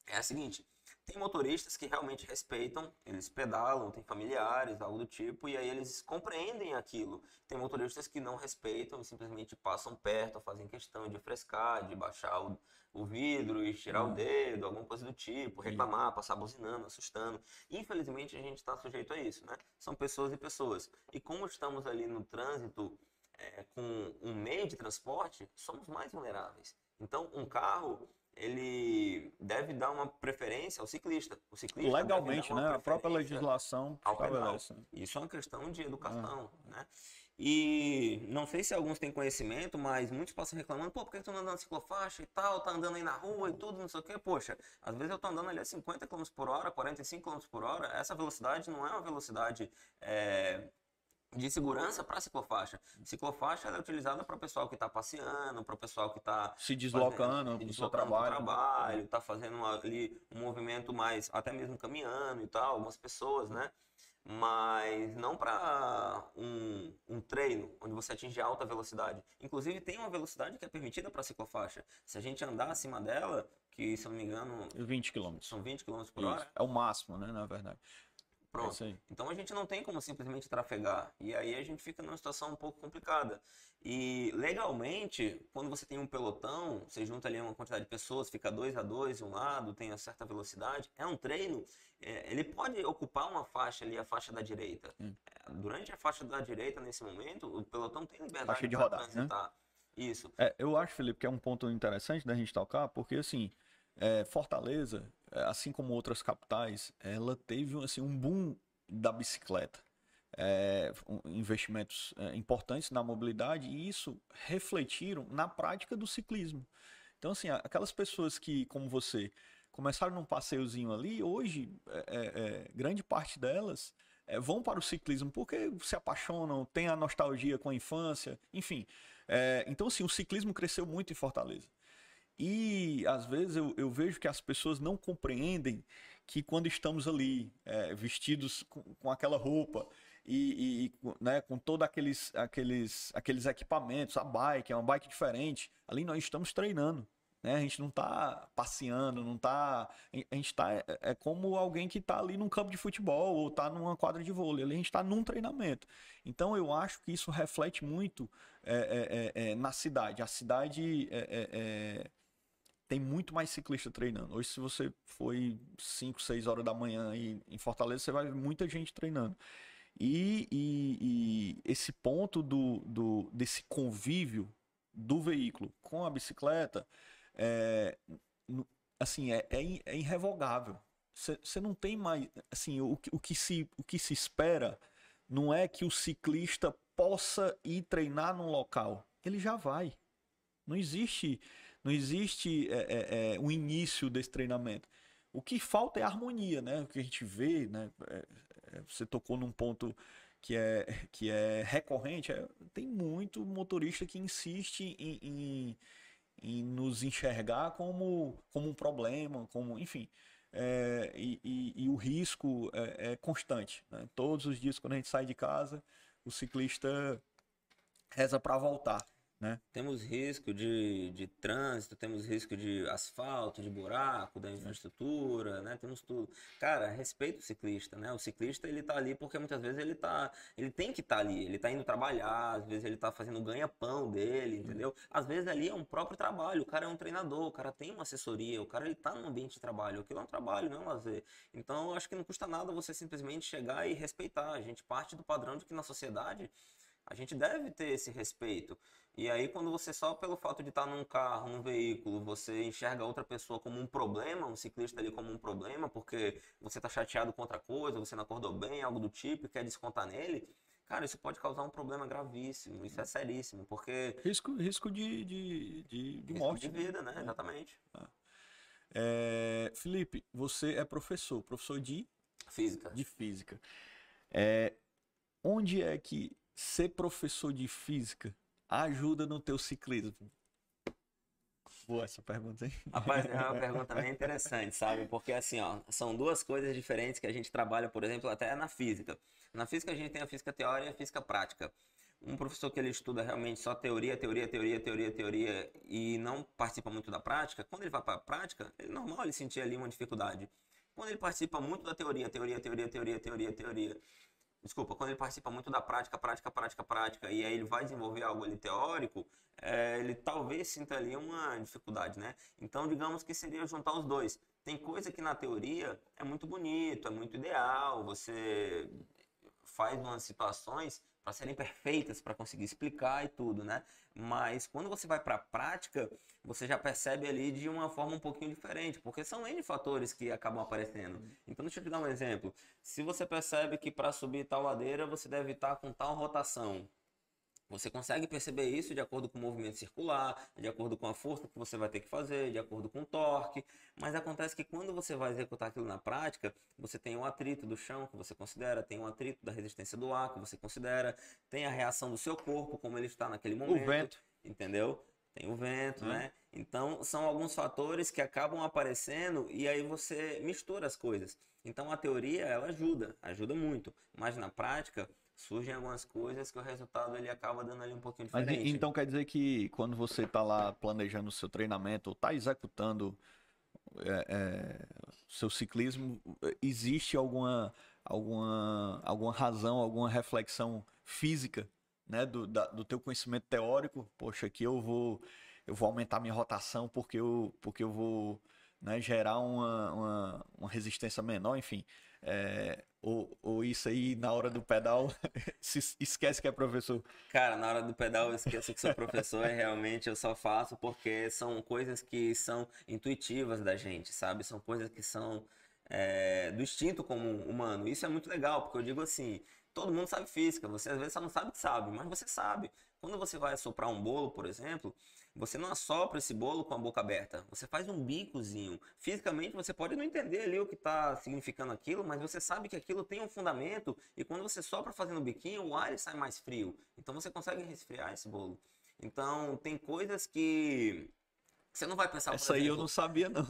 Speaker 2: é a seguinte: tem motoristas que realmente respeitam, eles pedalam, tem familiares, algo do tipo, e aí eles compreendem aquilo. Tem motoristas que não respeitam e simplesmente passam perto, fazem questão de frescar, de baixar o vidro e tirar o
Speaker 1: Ah,
Speaker 2: dedo, alguma coisa do tipo,
Speaker 1: entendi.
Speaker 2: reclamar, passar buzinando, assustando. Infelizmente a gente está sujeito a isso, né? São pessoas e pessoas. E como estamos ali no trânsito, com um meio de transporte, somos mais vulneráveis. Então, um carro ele deve dar uma preferência ao ciclista. O ciclista deve dar
Speaker 1: Legalmente,
Speaker 2: uma
Speaker 1: né? A própria
Speaker 2: preferência
Speaker 1: legislação
Speaker 2: ao pedal.
Speaker 1: estabelece, né?
Speaker 2: Isso é uma questão de
Speaker 1: Ah,
Speaker 2: educação, né? E não sei se alguns têm conhecimento, mas muitos passam reclamando, pô, por que tu não anda na ciclofaixa e tal, tá andando aí na rua e tudo, não sei o quê. Poxa, às vezes eu tô andando ali a 50 km por hora, 45 km por hora, essa velocidade não é uma velocidade de segurança para ciclofaixa. Ciclofaixa ela é utilizada para o pessoal que está passeando, para o pessoal que está
Speaker 1: se
Speaker 2: fazendo,
Speaker 1: deslocando
Speaker 2: se
Speaker 1: para o seu
Speaker 2: deslocando para o
Speaker 1: trabalho, né?
Speaker 2: trabalho, está fazendo ali um movimento mais, até mesmo caminhando e tal, algumas pessoas, né? Mas não para um treino onde você atinge alta velocidade. Inclusive tem uma velocidade que é permitida para ciclofaixa. Se a gente andar acima dela, que se eu não me engano
Speaker 1: 20 quilômetros.
Speaker 2: são 20 km por
Speaker 1: Isso.
Speaker 2: hora,
Speaker 1: É o máximo, né? Na verdade. É isso
Speaker 2: pronto.
Speaker 1: aí.
Speaker 2: Então a gente não tem como simplesmente trafegar. E aí a gente fica numa situação um pouco complicada. E legalmente, quando você tem um pelotão, você junta ali uma quantidade de pessoas, fica 2 a 2 de um lado, tem uma certa velocidade, é um treino, ele pode ocupar uma faixa ali, a faixa da direita. Durante a faixa da direita, nesse momento, o pelotão tem
Speaker 1: Faixa
Speaker 2: liberdade
Speaker 1: de
Speaker 2: para
Speaker 1: rodagem, né?
Speaker 2: transitar. Isso.
Speaker 1: Eu acho, Felipe, que é um ponto interessante da gente tocar, porque assim, Fortaleza, assim como outras capitais, ela teve assim, um boom da bicicleta. investimentos importantes na mobilidade, e isso refletiram na prática do ciclismo. Então, assim, aquelas pessoas que, como você, começaram num passeiozinho ali, hoje, grande parte delas vão para o ciclismo porque se apaixonam, têm a nostalgia com a infância, enfim. Então, assim, o ciclismo cresceu muito em Fortaleza. E às vezes eu vejo que as pessoas não compreendem que quando estamos ali vestidos com aquela roupa né, com todos aqueles equipamentos, a bike, é uma bike diferente, ali nós estamos treinando. Né? A gente não está passeando, não tá. A gente está. Como alguém que está ali num campo de futebol ou está numa quadra de vôlei. Ali a gente está num treinamento. Então eu acho que isso reflete muito na cidade. A cidade tem muito mais ciclista treinando. Hoje, se você foi 5, 6 horas da manhã em Fortaleza, você vai ver muita gente treinando. E esse ponto desse convívio do veículo com a bicicleta assim, é irrevogável. Você não tem mais. Assim, o que se espera não é que o ciclista possa ir treinar num local. Ele já vai. Não existe um início desse treinamento. O que falta é harmonia, né? O que a gente vê, né? Você tocou num ponto que é recorrente. Tem muito motorista que insiste em nos enxergar como um problema, enfim. E o risco é constante. Né? Todos os dias, quando a gente sai de casa, o ciclista reza para voltar. Né?
Speaker 2: Temos risco de trânsito, temos risco de asfalto, de buraco, da infraestrutura, né? Temos tudo. Cara, respeita o ciclista, né? O ciclista, ele tá ali porque muitas vezes ele tem que estar ali, ele tá indo trabalhar, às vezes ele tá fazendo o ganha-pão dele, entendeu? Às vezes ali é um próprio trabalho, o cara é um treinador, o cara tem uma assessoria, o cara ele tá no ambiente de trabalho, aquilo é um trabalho, não é um lazer. Então, eu acho que não custa nada você simplesmente chegar e respeitar. A gente parte do padrão de que na sociedade a gente deve ter esse respeito. E aí, quando você só pelo fato de estar num carro, num veículo, você enxerga outra pessoa como um problema, um ciclista ali como um problema, porque você está chateado com outra coisa, você não acordou bem, algo do tipo, e quer descontar nele, cara, isso pode causar um problema gravíssimo, isso é seríssimo, porque...
Speaker 1: Risco de morte.
Speaker 2: De vida, né? Exatamente.
Speaker 1: Felipe, você é professor de
Speaker 2: Física.
Speaker 1: De física. Onde é que ser professor de física ajuda no teu ciclismo? Boa essa pergunta, hein?
Speaker 2: Rapaz, é uma pergunta bem interessante, sabe? Porque assim, ó, são duas coisas diferentes que a gente trabalha, por exemplo, até na física. Na física a gente tem a física teórica e a física prática. Um professor que ele estuda realmente só teoria e não participa muito da prática, quando ele vai para a prática, é normal ele sentir ali uma dificuldade. Quando ele participa muito da teoria, desculpa, quando ele participa muito da prática, e aí ele vai desenvolver algo ali teórico, ele talvez sinta ali uma dificuldade, né? Então, digamos que seria juntar os dois. Tem coisa que na teoria é muito bonito, é muito ideal, você faz umas situações para serem perfeitas, para conseguir explicar e tudo, né? Mas quando você vai para a prática, você já percebe ali de uma forma um pouquinho diferente, porque são N fatores que acabam aparecendo. Então, deixa eu te dar um exemplo. Se você percebe que para subir tal ladeira, você deve estar com tal rotação, você consegue perceber isso de acordo com o movimento circular, de acordo com a força que você vai ter que fazer, de acordo com o torque. Mas acontece que quando você vai executar aquilo na prática, você tem um atrito do chão que você considera, tem um atrito da resistência do ar que você considera, tem a reação do seu corpo, como ele está naquele momento.
Speaker 1: O vento.
Speaker 2: Entendeu? Tem o vento, né? Então, são alguns fatores que acabam aparecendo e aí você mistura as coisas. Então, a teoria, ela ajuda muito. Mas na prática, surgem algumas coisas que o resultado ele acaba dando ali um pouquinho diferente.
Speaker 1: Mas então quer dizer que quando você está lá planejando o seu treinamento ou está executando seu ciclismo, existe alguma razão, alguma reflexão física, né, do teu conhecimento teórico? Poxa, aqui eu vou aumentar minha rotação porque eu vou, né, gerar uma resistência menor, enfim. Ou isso aí na hora do pedal se esquece que é professor.
Speaker 2: Cara, na hora do pedal eu esqueço que sou professor e realmente eu só faço porque são coisas que são intuitivas da gente, sabe? São coisas que são do instinto comum humano. Isso é muito legal, porque eu digo assim, todo mundo sabe física, você às vezes só não sabe que sabe, mas você sabe. Quando você vai assoprar um bolo, por exemplo, você não assopra esse bolo com a boca aberta, você faz um bicozinho. Fisicamente você pode não entender ali o que está significando aquilo, mas você sabe que aquilo tem um fundamento e quando você sopra fazendo o biquinho, o ar ele sai mais frio. Então você consegue resfriar esse bolo. Então tem coisas que você não vai pensar, por
Speaker 1: Essa aí eu
Speaker 2: exemplo,
Speaker 1: não sabia, não.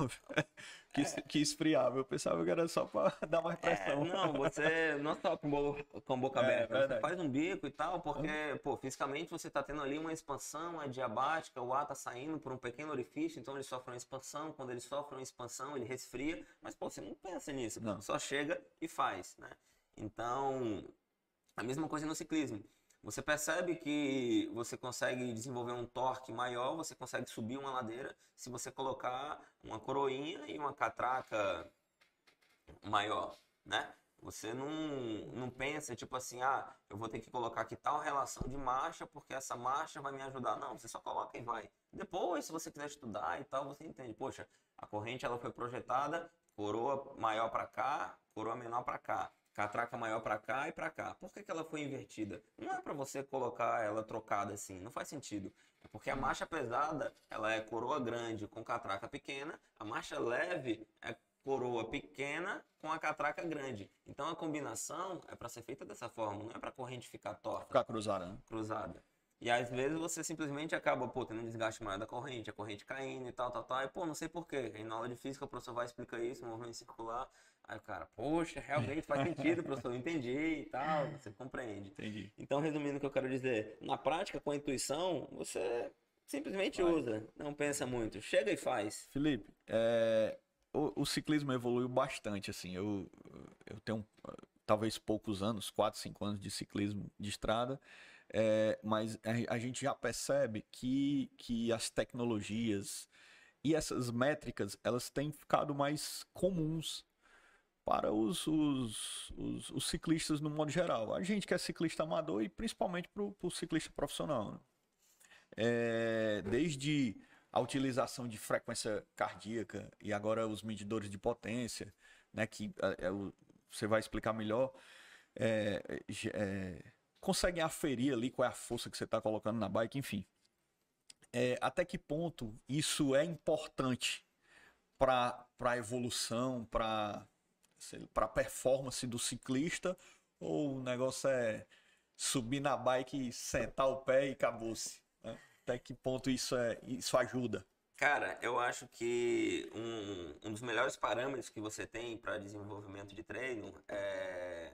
Speaker 1: Que esfriava. Eu pensava que era só para dar mais pressão.
Speaker 2: não, você não só com a boca aberta, você
Speaker 1: verdade.
Speaker 2: faz um bico e tal, porque, pô, fisicamente você tá tendo ali uma expansão, é diabática, o ar tá saindo por um pequeno orifício, então ele sofre uma expansão, quando ele sofre uma expansão, ele resfria, mas, pô, você não pensa nisso,
Speaker 1: Não.
Speaker 2: só chega e faz, né? Então, a mesma coisa no ciclismo. Você percebe que você consegue desenvolver um torque maior, você consegue subir uma ladeira se você colocar uma coroinha e uma catraca maior, né? Você não pensa, tipo assim, eu vou ter que colocar aqui tal relação de marcha, porque essa marcha vai me ajudar. Não, você só coloca e vai. Depois, se você quiser estudar e tal, você entende. Poxa, a corrente ela foi projetada, coroa maior para cá, coroa menor para cá. Catraca maior para cá e para cá. Por que ela foi invertida? Não é para você colocar ela trocada assim, não faz sentido. É porque a marcha pesada, ela é coroa grande com catraca pequena, a marcha leve é coroa pequena com a catraca grande. Então a combinação é para ser feita dessa forma, não é para a corrente ficar torta,
Speaker 1: Ficar cruzada, né?
Speaker 2: cruzada. E às vezes você simplesmente acaba, pô, tendo um desgaste maior da corrente, a corrente caindo e tal, e pô, não sei por quê. Aí na aula de física o professor vai explicar isso, movimento circular. Aí o cara, poxa, realmente faz sentido, professor, eu entendi e tal, você compreende.
Speaker 1: Entendi.
Speaker 2: Então, resumindo o que eu quero dizer, na prática, com a intuição, você simplesmente
Speaker 1: Vai.
Speaker 2: usa, não pensa muito, chega e faz.
Speaker 1: Felipe, o ciclismo evoluiu bastante, assim. Eu tenho talvez poucos anos, 4, 5 anos de ciclismo de estrada, mas a gente já percebe que as tecnologias e essas métricas, elas têm ficado mais comuns para os ciclistas no modo geral. A gente que é ciclista amador e principalmente para o ciclista profissional, né? Desde a utilização de frequência cardíaca e agora os medidores de potência, né, que você vai explicar melhor, conseguem aferir ali qual é a força que você está colocando na bike, enfim. Até que ponto isso é importante para a evolução, para a performance do ciclista, ou o negócio é subir na bike, sentar o pé e acabou-se, né? Até que ponto isso ajuda?
Speaker 2: Cara, eu acho que um dos melhores parâmetros que você tem para desenvolvimento de treino é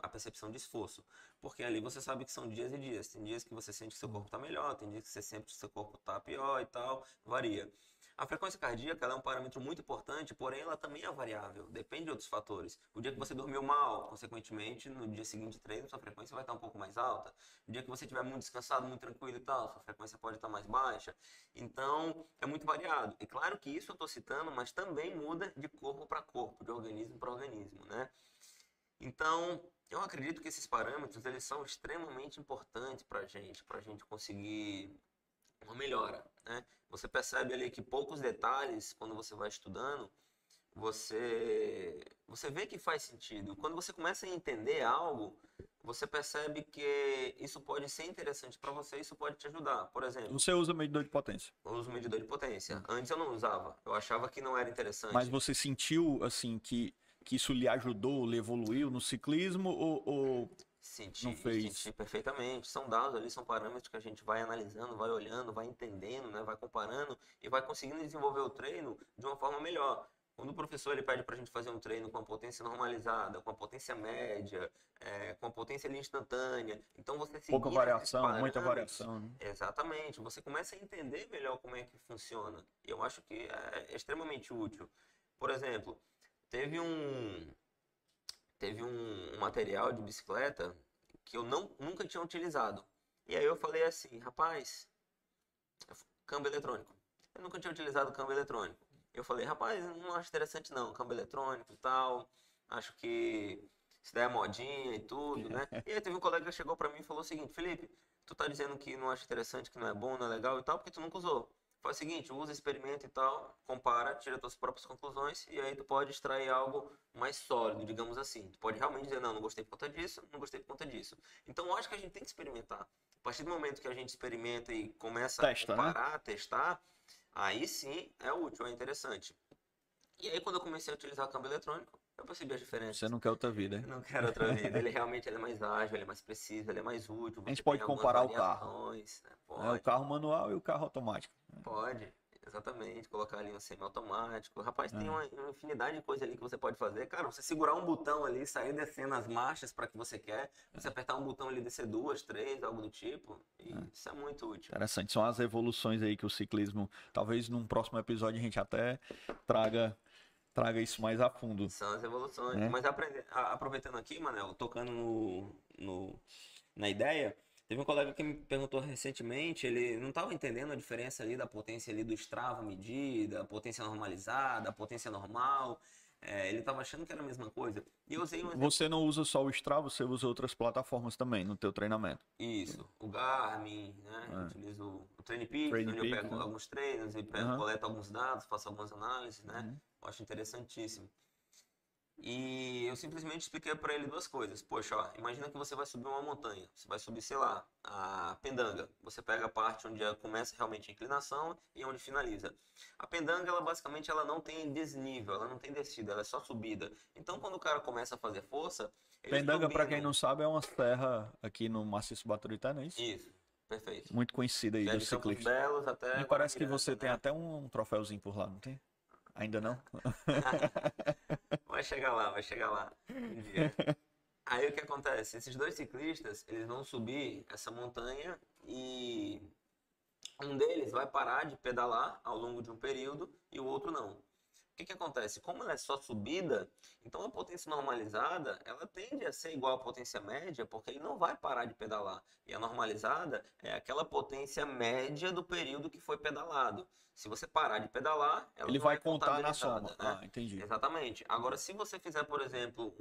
Speaker 2: a percepção de esforço. Porque ali você sabe que são dias e dias. Tem dias que você sente que seu corpo está melhor, tem dias que você sente que seu corpo está pior e tal, varia. A frequência cardíaca ela é um parâmetro muito importante, porém ela também é variável, depende de outros fatores. O dia que você dormiu mal, consequentemente, no dia seguinte de treino, sua frequência vai estar um pouco mais alta. O dia que você estiver muito descansado, muito tranquilo e tal, sua frequência pode estar mais baixa. Então, é muito variado. E claro que isso eu estou citando, mas também muda de corpo para corpo, de organismo para organismo, né? Então, eu acredito que esses parâmetros eles são extremamente importantes para a gente conseguir uma melhora, né? Você percebe ali que poucos detalhes, quando você vai estudando, você vê que faz sentido. Quando você começa a entender algo, você percebe que isso pode ser interessante para você, isso pode te ajudar. Por exemplo,
Speaker 1: Você usa medidor de potência,
Speaker 2: eu uso medidor de potência. Antes eu não usava, eu achava que não era interessante.
Speaker 1: mas você sentiu assim que isso lhe ajudou, lhe evoluiu no ciclismo ou não fez?
Speaker 2: Senti perfeitamente. São dados ali, são parâmetros que a gente vai analisando, vai olhando, vai entendendo, né? Vai comparando e vai conseguindo desenvolver o treino de uma forma melhor. Quando o professor ele pede para a gente fazer um treino com a potência normalizada, com a potência média, com a potência ali instantânea, então você
Speaker 1: Pouca
Speaker 2: seguindo esses
Speaker 1: variação, muita
Speaker 2: parâmetros,
Speaker 1: variação, né?
Speaker 2: exatamente, você começa a entender melhor como é que funciona. E eu acho que é extremamente útil. Por exemplo, teve um material de bicicleta que eu nunca tinha utilizado. E aí eu falei assim, rapaz, câmbio eletrônico. Eu nunca tinha utilizado câmbio eletrônico. Eu falei, rapaz, não acho interessante não, câmbio eletrônico e tal. Acho que isso daí é modinha e tudo, né? E aí teve um colega que chegou pra mim e falou o seguinte, Felipe, tu tá dizendo que não acha interessante, que não é bom, não é legal e tal, porque tu nunca usou. Eu faz o seguinte, usa, experimenta e tal, compara, tira suas próprias conclusões e aí tu pode extrair algo mais sólido, digamos assim. Tu pode realmente dizer, não gostei por conta disso, não gostei por conta disso. Então eu acho que a gente tem que experimentar. A partir do momento que a gente experimenta e começa a comparar, testar, aí sim é útil, é interessante. E aí quando eu comecei a utilizar o câmbio eletrônico, eu percebi a diferença.
Speaker 1: Você não quer outra vida, hein?
Speaker 2: Eu não quero outra vida. Ele realmente é mais ágil, ele é mais preciso, ele é mais útil.
Speaker 1: A gente pode comparar o carro.
Speaker 2: Né?
Speaker 1: O carro manual e o carro automático.
Speaker 2: Pode, exatamente. Colocar ali um semiautomático. Rapaz, tem uma infinidade de coisas ali que você pode fazer. Cara, você segurar um botão ali, sair descendo as marchas para que você quer. Você apertar um botão ali, descer 2, 3, algo do tipo. E isso é muito útil.
Speaker 1: Interessante. São as evoluções aí que o ciclismo... Talvez num próximo episódio a gente até traga isso mais a fundo.
Speaker 2: São as evoluções. Mas aproveitando aqui, Manel, tocando na ideia, teve um colega que me perguntou recentemente, ele não estava entendendo a diferença ali da potência ali do Strava medida, a potência normalizada, a potência normal. Ele estava achando que era a mesma coisa. E eu usei um exemplo.
Speaker 1: Você não usa só o Strava, você usa outras plataformas também no teu treinamento.
Speaker 2: Isso, o Garmin, né? Eu utilizo o TrainePeaks, onde eu pego alguns treinos e coleto alguns dados, faço algumas análises, né? Eu acho interessantíssimo. E eu simplesmente expliquei para ele duas coisas. Poxa, ó, imagina que você vai subir uma montanha. Você vai subir, sei lá, a Pendanga. Você pega a parte onde começa realmente a inclinação e onde finaliza. A Pendanga, ela basicamente ela não tem desnível, ela não tem descida, ela é só subida. Então, quando o cara começa a fazer força...
Speaker 1: Pendanga, para quem não sabe, é uma serra aqui no Maciço Baturité, não é isso?
Speaker 2: Isso, perfeito.
Speaker 1: Muito conhecida aí do ciclista.
Speaker 2: Belos até
Speaker 1: Me parece que você tem até um troféuzinho por lá, não tem? Ainda não?
Speaker 2: Vai chegar lá um dia. Aí o que acontece? Esses dois ciclistas, eles vão subir essa montanha e um deles vai parar de pedalar ao longo de um período e o outro não. O que acontece? Como ela é só subida, então a potência normalizada, ela tende a ser igual à potência média, porque ele não vai parar de pedalar. E a normalizada é aquela potência média do período que foi pedalado. Se você parar de pedalar, ela
Speaker 1: ele
Speaker 2: não
Speaker 1: vai
Speaker 2: é
Speaker 1: contar na soma.
Speaker 2: Né?
Speaker 1: Entendi.
Speaker 2: Exatamente. Agora, se você fizer, por exemplo,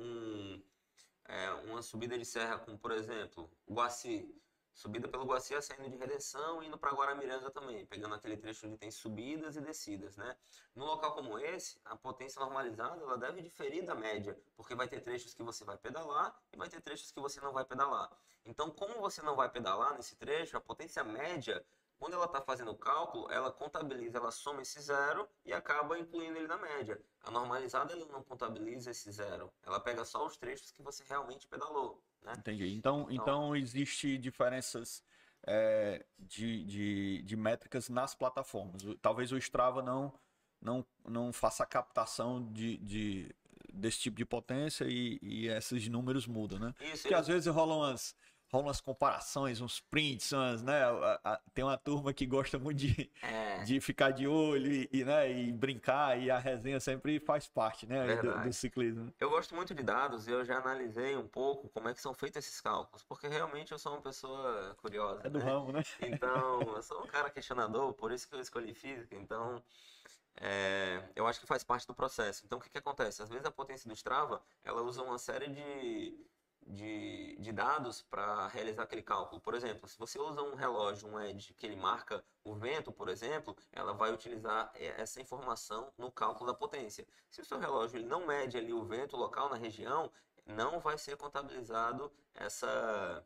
Speaker 2: uma subida de serra com, por exemplo, Guaci, subida pelo Guaci, saindo de Redenção e indo para Guaramiranga também, pegando aquele trecho onde tem subidas e descidas, né? No local como esse, a potência normalizada ela deve diferir da média, porque vai ter trechos que você vai pedalar e vai ter trechos que você não vai pedalar. Então, como você não vai pedalar nesse trecho, a potência média, quando ela está fazendo o cálculo, ela contabiliza, ela soma esse zero e acaba incluindo ele na média. A normalizada ela não contabiliza esse zero, ela pega só os trechos que você realmente pedalou. Né?
Speaker 1: Entendi. Então existe diferenças de métricas nas plataformas. Talvez o Strava não faça a captação desse tipo de potência e esses números mudam, né? Porque às vezes rolam umas comparações, uns prints, né? Tem uma turma que gosta muito de ficar de olho e brincar, e a resenha sempre faz parte, né, do ciclismo.
Speaker 2: Eu gosto muito de dados e eu já analisei um pouco como é que são feitos esses cálculos, porque realmente eu sou uma pessoa curiosa.
Speaker 1: É do ramo, né?
Speaker 2: Então, eu sou um cara questionador, por isso que eu escolhi física, então... eu acho que faz parte do processo. Então, o que acontece? Às vezes a potência do Strava, ela usa uma série de dados para realizar aquele cálculo. Por exemplo, se você usa um relógio, um Edge, que ele marca o vento, por exemplo, ela vai utilizar essa informação no cálculo da potência. Se o seu relógio ele não mede ali o vento local na região, não vai ser contabilizado essa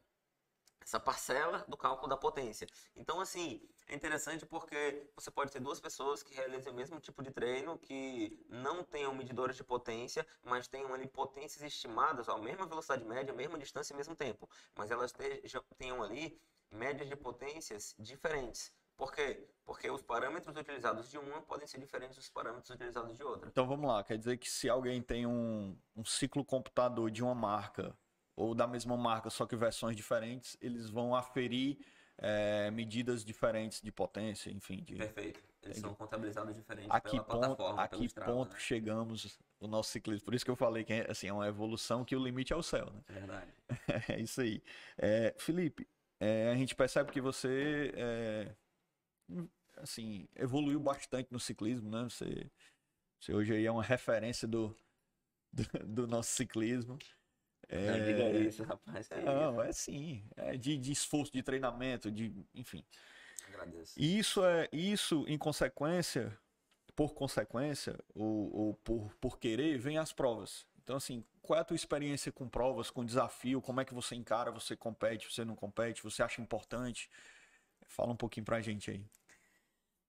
Speaker 2: parcela do cálculo da potência. Então, assim, é interessante porque você pode ter duas pessoas que realizem o mesmo tipo de treino, que não tenham medidores de potência, mas tenham ali potências estimadas, a mesma velocidade média, a mesma distância e mesmo tempo. Mas elas tenham ali médias de potências diferentes. Por quê? Porque os parâmetros utilizados de uma podem ser diferentes dos parâmetros utilizados de outra.
Speaker 1: Então, vamos lá. Quer dizer que se alguém tem um ciclo computador de uma marca, ou da mesma marca, só que versões diferentes, eles vão aferir medidas diferentes de potência, enfim.
Speaker 2: Perfeito. Eles são contabilizados diferentes
Speaker 1: pela plataforma. A que ponto chegamos o nosso ciclismo? Por isso que eu falei que assim, é uma evolução que o limite é o céu. Né?
Speaker 2: É verdade.
Speaker 1: É isso aí. Felipe, a gente percebe que você assim, evoluiu bastante no ciclismo, né? Você hoje aí é uma referência do nosso ciclismo.
Speaker 2: Não diga isso, rapaz.
Speaker 1: Não, sim. De esforço, de treinamento, enfim.
Speaker 2: Agradeço.
Speaker 1: E isso em consequência, por consequência, ou por querer, vem as provas. Então, assim, qual é a tua experiência com provas, com desafio? Como é que você encara? Você compete, você não compete? Você acha importante? Fala um pouquinho pra gente aí.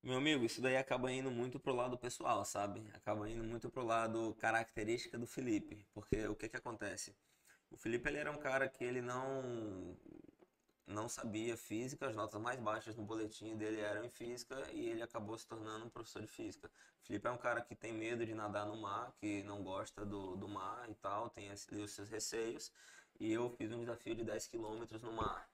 Speaker 2: Meu amigo, isso daí acaba indo muito pro lado pessoal, sabe? Acaba indo muito pro lado característica do Felipe. Porque o que que acontece? O Felipe, ele era um cara que ele não sabia física, as notas mais baixas no boletim dele eram em física e ele acabou se tornando um professor de física. O Felipe é um cara que tem medo de nadar no mar, que não gosta do mar e tal, tem os seus receios, e eu fiz um desafio de 10 quilômetros no mar.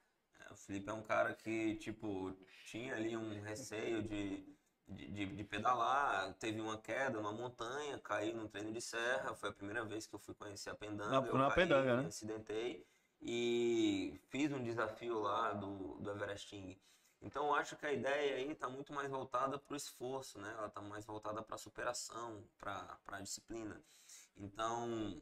Speaker 2: O Felipe é um cara que, tipo, tinha ali um receio de pedalar, teve uma queda numa montanha, caiu num treino de serra, foi a primeira vez que eu fui conhecer a pendanga, eu
Speaker 1: Na
Speaker 2: caí,
Speaker 1: pedanga,
Speaker 2: me
Speaker 1: né?
Speaker 2: acidentei e fiz um desafio lá do Everesting. Então eu acho que a ideia aí está muito mais voltada para o esforço, né? Ela está mais voltada para a superação, para a disciplina. Então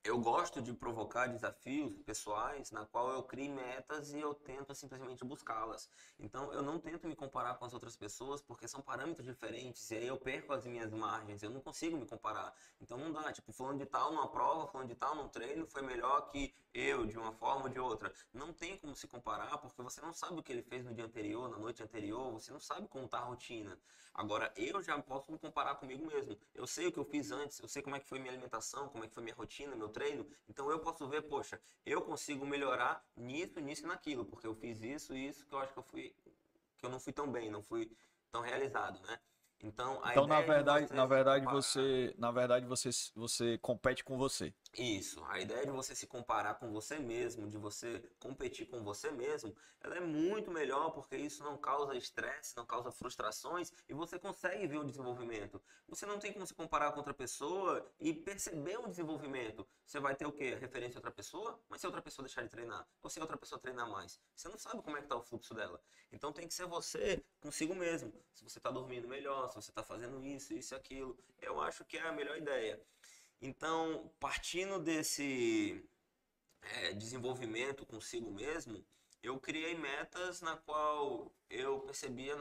Speaker 2: eu gosto de provocar desafios pessoais na qual eu crio metas e eu tento simplesmente buscá-las. Então, eu não tento me comparar com as outras pessoas porque são parâmetros diferentes e aí eu perco as minhas margens, eu não consigo me comparar. Então, não dá, tipo, fulano de tal numa prova, fulano de tal num treino foi melhor que eu, de uma forma ou de outra. Não tem como se comparar porque você não sabe o que ele fez no dia anterior, na noite anterior, você não sabe como está a rotina. Agora, eu já posso me comparar comigo mesmo. Eu sei o que eu fiz antes, eu sei como é que foi minha alimentação, como é que foi minha rotina, meu treino. Então eu posso ver, poxa, eu consigo melhorar nisso, nisso e naquilo, porque eu fiz isso e isso que eu acho que eu não fui tão bem, não fui tão realizado, né? Então, a
Speaker 1: Então,
Speaker 2: ideia de você se comparar.
Speaker 1: na verdade, você compete com você.
Speaker 2: Isso, a ideia de você se comparar com você mesmo, de você competir com você mesmo, ela é muito melhor porque isso não causa estresse, não causa frustrações e você consegue ver o desenvolvimento. Você não tem como se comparar com outra pessoa e perceber o desenvolvimento. Você vai ter o quê? A referência a outra pessoa, mas se a outra pessoa deixar de treinar, ou se a outra pessoa treinar mais, você não sabe como é que está o fluxo dela. Então tem que ser você consigo mesmo. Se você está dormindo melhor, se você está fazendo isso e aquilo, eu acho que é a melhor ideia. Então, partindo desse desenvolvimento consigo mesmo, eu criei metas na qual eu percebia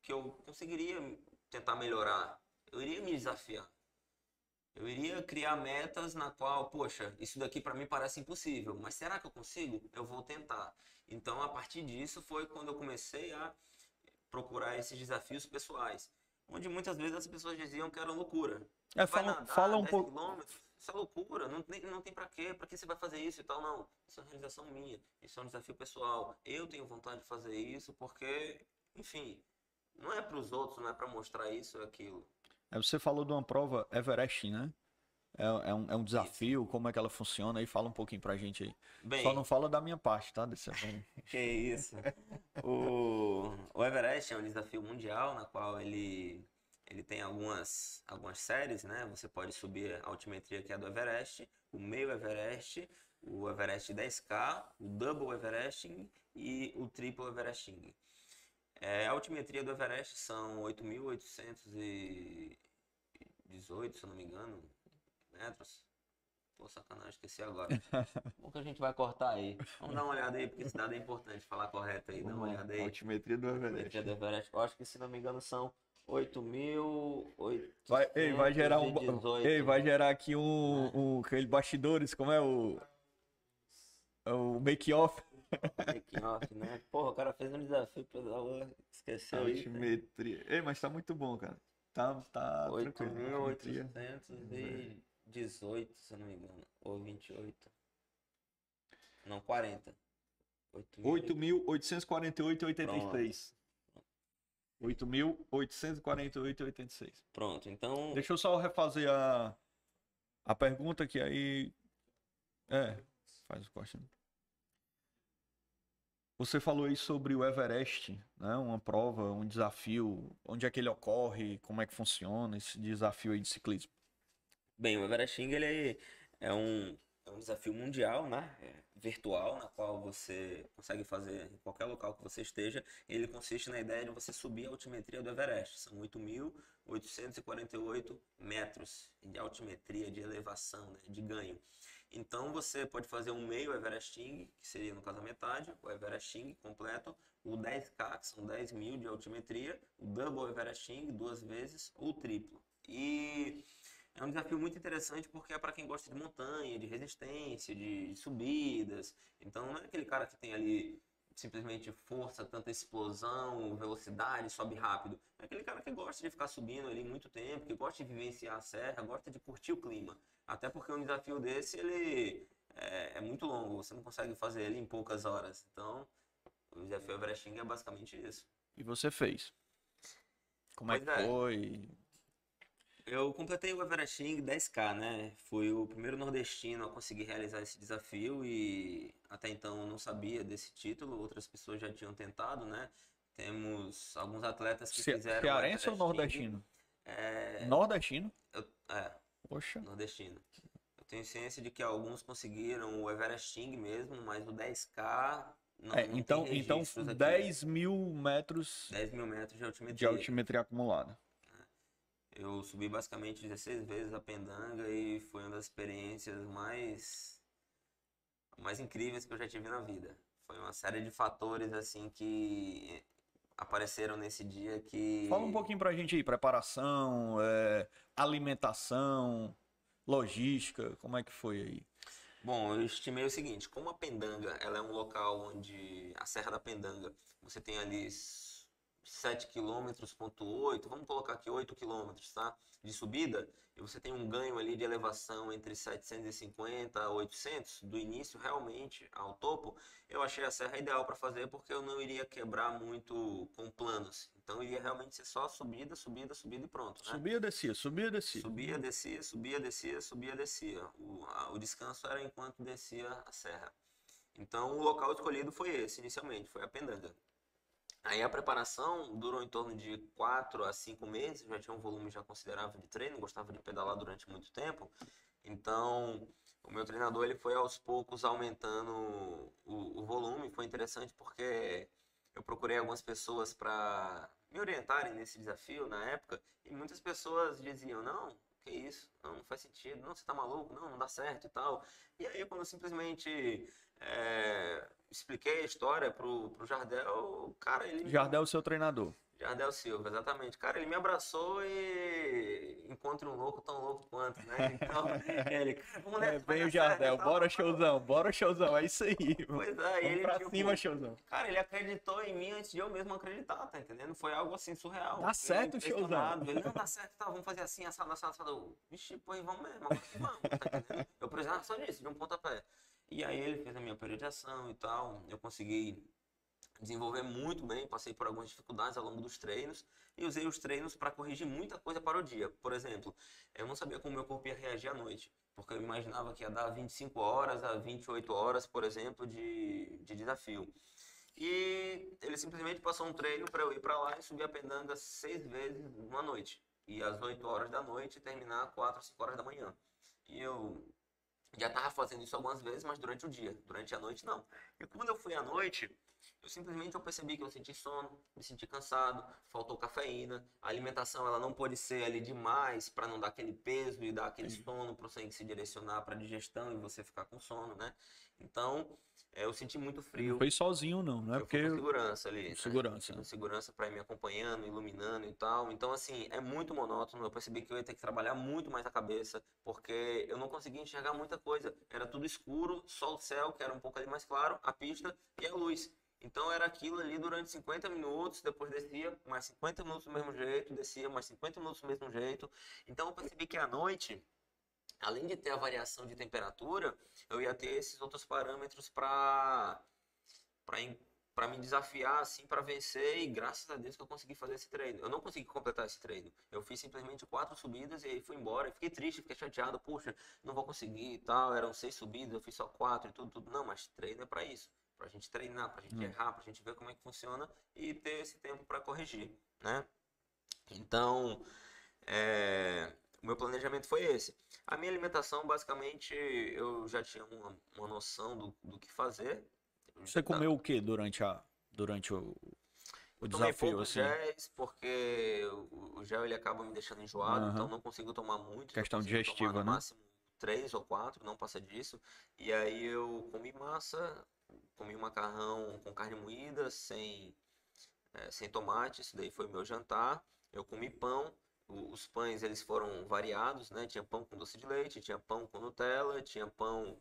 Speaker 2: que eu conseguiria tentar melhorar. Eu iria me desafiar. Eu iria criar metas na qual, poxa, isso daqui para mim parece impossível, mas será que eu consigo? Eu vou tentar. Então, a partir disso foi quando eu comecei a procurar esses desafios pessoais, onde muitas vezes as pessoas diziam que era loucura. Vai
Speaker 1: Fala
Speaker 2: nadar
Speaker 1: um
Speaker 2: 10
Speaker 1: pouco.
Speaker 2: quilômetros? Isso é loucura, não tem para quê? Para que você vai fazer isso e tal? Não, isso é uma realização minha, isso é um desafio pessoal. Eu tenho vontade de fazer isso porque, enfim, não é para os outros, não é para mostrar isso ou aquilo.
Speaker 1: Você falou de uma prova Everest, né? É um
Speaker 2: Isso.
Speaker 1: desafio, como é que ela funciona aí? Fala um pouquinho pra gente aí. Só não
Speaker 2: Bem,
Speaker 1: fala da minha parte, tá?
Speaker 2: que isso. O Everest é um desafio mundial na qual ele tem algumas séries, né? Você pode subir a altimetria que é do Everest, o meio Everest, o Everest 10K, o Double Everesting e o Triple Everesting. A altimetria do Everest são 8.818, se eu não me engano, metros. Pô, sacanagem, esqueci agora. Bom que a gente vai cortar aí. Vamos dar uma olhada aí, porque esse dado é importante falar correto aí. Dá uma
Speaker 1: Vamos lá.
Speaker 2: olhada aí.
Speaker 1: Altimetria do
Speaker 2: Altimetria
Speaker 1: Everest.
Speaker 2: do Everest. Eu acho que, se não me engano, são
Speaker 1: Vai gerar vai
Speaker 2: 8.818.
Speaker 1: gerar aqui
Speaker 2: Né?
Speaker 1: aquele bastidores, como é o make-off.
Speaker 2: Making off, né? Porra, o cara fez um desafio, esqueceu isso, hein?
Speaker 1: Altimetria. Mas tá muito bom, cara. Tá
Speaker 2: oito
Speaker 1: tranquilo.
Speaker 2: mil
Speaker 1: Altimetria.
Speaker 2: oitocentos
Speaker 1: Ver-
Speaker 2: e dezoito, se eu não me engano. Ou 28. Não, 40. 8.000.
Speaker 1: 8.848,86.
Speaker 2: Pronto.
Speaker 1: 8.848,86.
Speaker 2: Pronto. Então,
Speaker 1: Deixa eu só refazer a pergunta que aí. Faz o corte. Você falou aí sobre o Everest, né? Uma prova, um desafio. Onde é que ele ocorre? Como é que funciona esse desafio aí de ciclismo?
Speaker 2: bem, o Everesting ele é um desafio mundial, né? Virtual, na qual você consegue fazer em qualquer local que você esteja. Ele consiste na ideia de você subir a altimetria do Everest. São 8.848 metros de altimetria, de elevação, né? De ganho. Então você pode fazer um meio Everesting, que seria no caso a metade, o Everesting completo, o 10K, que são 10.000 de altimetria, o Double Everesting 2 vezes, ou o triplo. E é um desafio muito interessante porque é para quem gosta de montanha, de resistência, de subidas. Então não é aquele cara que tem ali simplesmente força, tanta explosão, velocidade, sobe rápido. É aquele cara que gosta de ficar subindo ali muito tempo, que gosta de vivenciar a serra, gosta de curtir o clima. Até porque um desafio desse, ele é muito longo, você não consegue fazer ele em poucas horas. Então, o desafio Everesting é basicamente isso.
Speaker 1: E você fez? Como é
Speaker 2: Pois
Speaker 1: que
Speaker 2: é,
Speaker 1: foi?
Speaker 2: eu completei o Everesting 10K, né? Fui o primeiro nordestino a conseguir realizar esse desafio e até então eu não sabia desse título, outras pessoas já tinham tentado, né? Temos alguns atletas que fizeram o
Speaker 1: Cearense ou
Speaker 2: Everesting.
Speaker 1: nordestino?
Speaker 2: É,
Speaker 1: Nordestino?
Speaker 2: é,
Speaker 1: Poxa.
Speaker 2: nordestino. Eu tenho ciência de que alguns conseguiram o Everesting mesmo, mas o 10K não tem
Speaker 1: Então
Speaker 2: registros aqui.
Speaker 1: 10.000 metros
Speaker 2: 10.000 metros de
Speaker 1: de
Speaker 2: altimetria.
Speaker 1: altimetria acumulada.
Speaker 2: Eu subi basicamente 16 vezes a Pendanga e foi uma das experiências mais incríveis que eu já tive na vida. Foi uma série de fatores assim que apareceram nesse dia
Speaker 1: Fala um
Speaker 2: que
Speaker 1: pouquinho pra gente aí, preparação, alimentação, logística, como é que foi aí?
Speaker 2: Bom, eu estimei o seguinte, como a Pendanga, ela é um local onde a Serra da Pendanga, você tem ali 7,8 km, vamos colocar aqui 8 km, tá? De subida, e você tem um ganho ali de elevação entre 750 a 800, do início realmente ao topo, eu achei a serra ideal para fazer porque eu não iria quebrar muito com planos. Então iria realmente ser só subida, subida, subida e pronto, né?
Speaker 1: Subia, descia, subia, descia.
Speaker 2: Subia, descia, subia, descia, subia, descia. O descanso era enquanto descia a serra. Então o local escolhido foi esse, inicialmente, foi a Pendanga. Aí a preparação durou em torno de 4 a 5 meses, já tinha um volume já considerável de treino, gostava de pedalar durante muito tempo. Então, o meu treinador ele foi aos poucos aumentando o volume. Foi interessante porque eu procurei algumas pessoas para me orientarem nesse desafio na época e muitas pessoas diziam: não, que isso? Não faz sentido, não, você tá maluco, não dá certo e tal. E aí, quando eu simplesmente expliquei a história pro Jardel, cara,
Speaker 1: Jardel, seu treinador.
Speaker 2: Jardel Silva, exatamente. Cara, ele me abraçou e encontre um louco tão louco quanto, né? Então, ele, cara, vamos nessa, vai
Speaker 1: Vem o
Speaker 2: dar certo e
Speaker 1: Jardel,
Speaker 2: tal, tal.
Speaker 1: bora showzão, é isso aí, mano.
Speaker 2: Pois é, e
Speaker 1: Vamos
Speaker 2: ele,
Speaker 1: pra
Speaker 2: tipo,
Speaker 1: cima, showzão.
Speaker 2: cara, ele acreditou em mim antes de eu mesmo acreditar, tá entendendo? Foi algo assim surreal.
Speaker 1: Dá
Speaker 2: Fiquei
Speaker 1: certo o showzão.
Speaker 2: impressionado. Ele, não, dá certo, tá, vamos fazer assim, assado, assado, assado. Vixe, pois vamos mesmo, agora que vamos, tá entendendo? Eu precisava só disso, de um pontapé. E aí ele fez a minha periodização e tal, eu consegui desenvolver muito bem, passei por algumas dificuldades ao longo dos treinos e usei os treinos para corrigir muita coisa para o dia. Por exemplo, eu não sabia como meu corpo ia reagir à noite, porque eu imaginava que ia dar 25 horas a 28 horas, por exemplo, de desafio. E ele simplesmente passou um treino para eu ir para lá e subir a Pendanga 6 vezes numa noite. E às 8 horas da noite terminar 4 5 horas da manhã. E eu já estava fazendo isso algumas vezes, mas durante o dia. Durante a noite, não. E quando eu fui à noite, eu percebi que eu senti sono, me senti cansado, faltou cafeína. A alimentação ela não pode ser ali demais para não dar aquele peso e dar aquele sono para o sangue se direcionar para a digestão e você ficar com sono, né? Então, eu senti muito
Speaker 1: Ele não
Speaker 2: frio.
Speaker 1: fez sozinho, não é
Speaker 2: Eu fui
Speaker 1: porque
Speaker 2: com segurança ali, né?
Speaker 1: segurança,
Speaker 2: Fui com
Speaker 1: né?
Speaker 2: segurança para ir me acompanhando, iluminando e tal. Então, assim, é muito monótono. Eu percebi que eu ia ter que trabalhar muito mais a cabeça, porque eu não conseguia enxergar muita coisa. Era tudo escuro, só o céu, que era um pouco ali mais claro, a pista e a luz. Então era aquilo ali durante 50 minutos, depois descia mais 50 minutos do mesmo jeito, descia mais 50 minutos do mesmo jeito. Então eu percebi que à noite, além de ter a variação de temperatura, eu ia ter esses outros parâmetros para me desafiar assim para vencer e graças a Deus que eu consegui fazer esse treino. Eu não consegui completar esse treino. Eu fiz simplesmente 4 subidas e aí fui embora. Eu fiquei triste, fiquei chateado, puxa, não vou conseguir e tal. Eram 6 subidas, eu fiz só 4 e tudo, tudo. Não, mas treino é para isso, pra gente treinar, pra gente errar, pra gente ver como é que funciona e ter esse tempo para corrigir, né? Então, o meu planejamento foi esse. A minha alimentação, basicamente, eu já tinha uma noção do que fazer.
Speaker 1: Você comeu o que durante o
Speaker 2: Eu tomei
Speaker 1: desafio,
Speaker 2: poucos
Speaker 1: assim?
Speaker 2: géis porque o gel ele acaba me deixando enjoado, então
Speaker 1: Aham.
Speaker 2: não consigo tomar muitos, eu
Speaker 1: Questão
Speaker 2: consigo tomar no
Speaker 1: digestiva, né?
Speaker 2: máximo 3 ou 4, não passa disso. E aí eu comi massa, comi um macarrão com carne moída, sem tomate, isso daí foi o meu jantar. Eu comi pão, os pães eles foram variados, né? Tinha pão com doce de leite, tinha pão com Nutella, tinha pão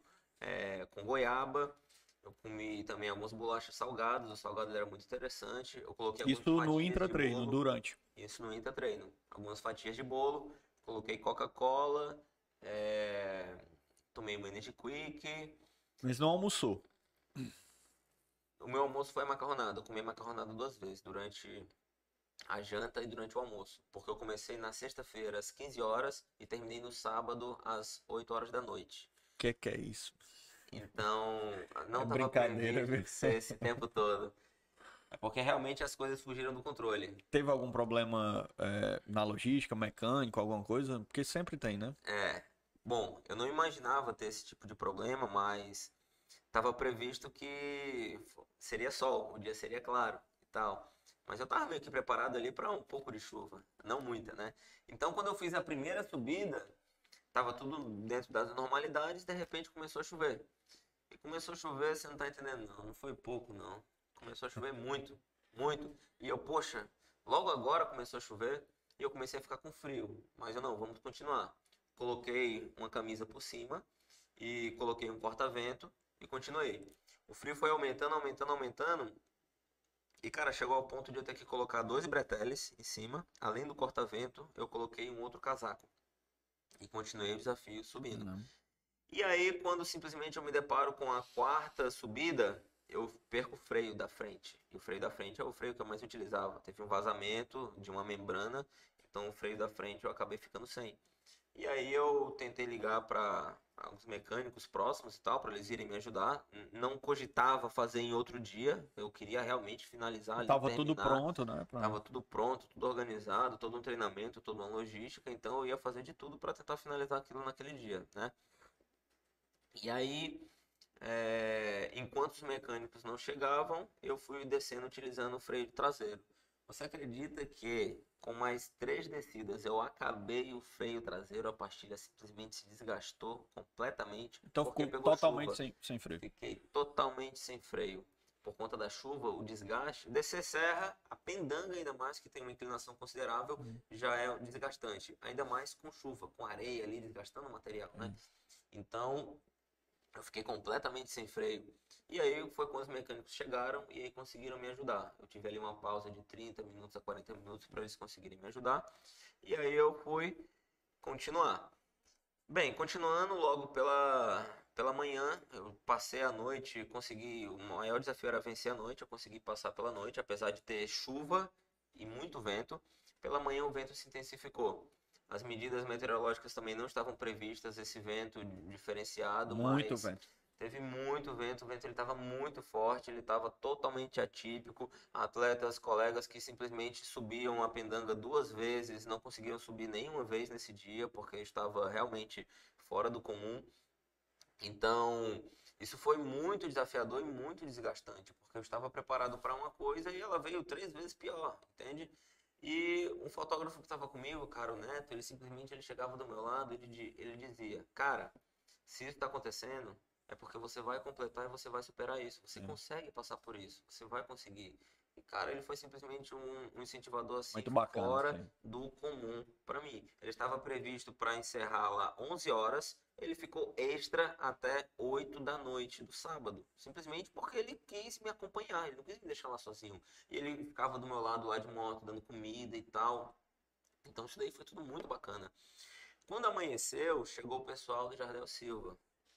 Speaker 2: com goiaba. Eu comi também algumas bolachas salgadas, o salgado era muito interessante. Eu coloquei algumas
Speaker 1: Isso no
Speaker 2: fatias de
Speaker 1: intratreino,
Speaker 2: bolo,
Speaker 1: durante.
Speaker 2: isso no intra-treino. Algumas fatias de bolo, coloquei Coca-Cola, tomei um Energy Quick.
Speaker 1: Mas não almoçou.
Speaker 2: O meu almoço foi macarronada. Eu comi macarronada 2 vezes, durante a janta e durante o almoço. Porque eu comecei na sexta-feira às 15 horas e terminei no sábado às 8 horas da noite.
Speaker 1: Que é isso?
Speaker 2: Então, não
Speaker 1: É
Speaker 2: estava
Speaker 1: brincadeira,
Speaker 2: previsto
Speaker 1: viu?
Speaker 2: ser esse tempo todo. É porque realmente as coisas fugiram do controle.
Speaker 1: Teve algum problema na logística, mecânico, alguma coisa? Porque sempre tem, né?
Speaker 2: Bom, eu não imaginava ter esse tipo de problema, mas estava previsto que seria sol, o dia seria claro e tal. Mas eu estava meio que preparado ali para um pouco de chuva, não muita, né? Então, quando eu fiz a primeira subida, tava tudo dentro das normalidades, de repente começou a chover. E começou a chover, você não tá entendendo, não. Não foi pouco, não. Começou a chover muito, muito. E eu, poxa, logo agora começou a chover e eu comecei a ficar com frio. Mas eu não, vamos continuar. Coloquei uma camisa por cima e coloquei um corta-vento e continuei. O frio foi aumentando, aumentando, aumentando. E, cara, chegou ao ponto de eu ter que colocar 2 breteles em cima. Além do corta-vento, eu coloquei um outro casaco. E continuei o desafio subindo.
Speaker 1: Não.
Speaker 2: E aí, quando simplesmente eu me deparo com a quarta subida, eu perco o freio da frente. E o freio da frente é o freio que eu mais utilizava. Teve um vazamento de uma membrana, então o freio da frente eu acabei ficando sem. E aí eu tentei ligar para alguns mecânicos próximos e tal, para eles irem me ajudar. Não cogitava fazer em outro dia, eu queria realmente finalizar ali,
Speaker 1: Tava tudo
Speaker 2: terminar.
Speaker 1: pronto, né?
Speaker 2: Tava tudo pronto, tudo organizado, todo um treinamento, toda uma logística, então eu ia fazer de tudo para tentar finalizar aquilo naquele dia, né? E aí, enquanto os mecânicos não chegavam, eu fui descendo utilizando o freio traseiro. Você acredita que com mais 3 descidas eu acabei o freio traseiro, a pastilha simplesmente se desgastou completamente
Speaker 1: Então
Speaker 2: porque
Speaker 1: ficou
Speaker 2: pegou
Speaker 1: totalmente
Speaker 2: chuva.
Speaker 1: sem freio.
Speaker 2: Fiquei totalmente sem freio. Por conta da chuva, o desgaste. Descer serra, a pendanga ainda mais, que tem uma inclinação considerável, já é desgastante. Ainda mais com chuva, com areia ali desgastando o material, né? Então, eu fiquei completamente sem freio. E aí foi quando os mecânicos chegaram e aí conseguiram me ajudar. Eu tive ali uma pausa de 30 minutos a 40 minutos para eles conseguirem me ajudar. E aí eu fui continuar. Bem, continuando logo pela manhã, eu passei a noite, consegui, o maior desafio era vencer a noite, eu consegui passar pela noite, apesar de ter chuva e muito vento. Pela manhã o vento se intensificou. As medidas meteorológicas também não estavam previstas, esse vento diferenciado,
Speaker 1: Muito
Speaker 2: mas
Speaker 1: vento.
Speaker 2: teve muito vento, o vento ele estava muito forte, ele estava totalmente atípico. Atletas, colegas que simplesmente subiam a pendanga 2 vezes, não conseguiram subir nenhuma vez nesse dia, porque estava realmente fora do comum. Então, isso foi muito desafiador e muito desgastante, porque eu estava preparado para uma coisa e ela veio 3 vezes pior, entende? E um fotógrafo que estava comigo, cara, o Neto, ele chegava do meu lado, ele dizia, cara, se isso está acontecendo, é porque você vai completar e você vai superar isso. Você consegue passar por isso, você vai conseguir. E, cara, ele foi simplesmente um incentivador assim,
Speaker 1: Muito bacana,
Speaker 2: fora
Speaker 1: sim.
Speaker 2: do comum para mim. Ele estava previsto para encerrar lá 11 horas, ele ficou extra até 8 da noite do sábado. Simplesmente porque ele quis me acompanhar, ele não quis me deixar lá sozinho. E ele ficava do meu lado lá de moto, dando comida e tal. Então isso daí foi tudo muito bacana. Quando amanheceu, chegou o pessoal do Jardel Silva.